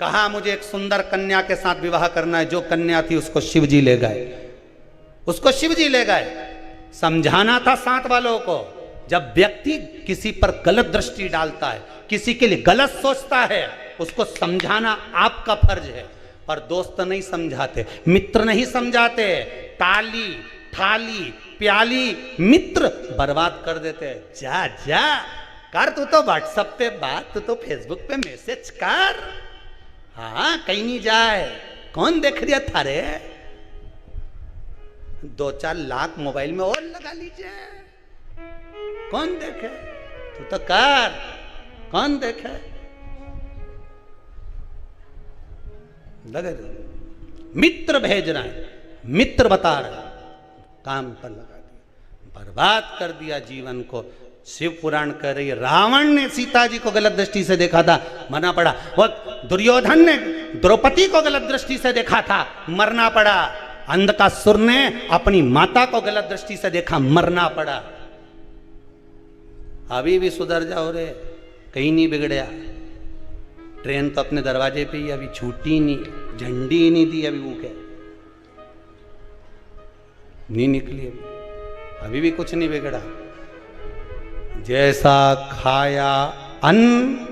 कहा मुझे एक सुंदर कन्या के साथ विवाह करना है। जो कन्या थी उसको शिवजी ले गए, उसको शिवजी ले गए। समझाना था साथ वालों को, जब व्यक्ति किसी पर गलत दृष्टि डालता है, किसी के लिए गलत सोचता है, उसको समझाना आपका फर्ज है। और दोस्त नहीं समझाते, मित्र नहीं समझाते, ताली थाली प्याली मित्र बर्बाद कर देते। जा जा कर, तू तो व्हाट्सएप पे बात, तू तो फेसबुक पे मैसेज कर, हाँ कहीं नहीं जाए, कौन देख रहा था रे। 2-4 लाख मोबाइल में और लगा लीजिए, कौन देखे, तू तो कर, कौन देखे। लगे मित्र भेज रहे हैं, मित्र बता रहे हैं, काम पर लगा दिया, बर्बाद कर दिया जीवन को। शिव पुराण कह रही है, रावण ने सीता जी को गलत दृष्टि से देखा था, मरना पड़ा। वो दुर्योधन ने द्रौपदी को गलत दृष्टि से देखा था, मरना पड़ा। अंधकासुर ने अपनी माता को गलत दृष्टि से देखा, मरना पड़ा। अभी भी सुधर जाओ रे, कहीं नहीं बिगड़या। ट्रेन तो अपने दरवाजे पे ही अभी छूटी नहीं, झंडी ही नहीं दी अभी, वो क्या नहीं निकली अभी भी कुछ नहीं बिगड़ा। जैसा खाया अन्न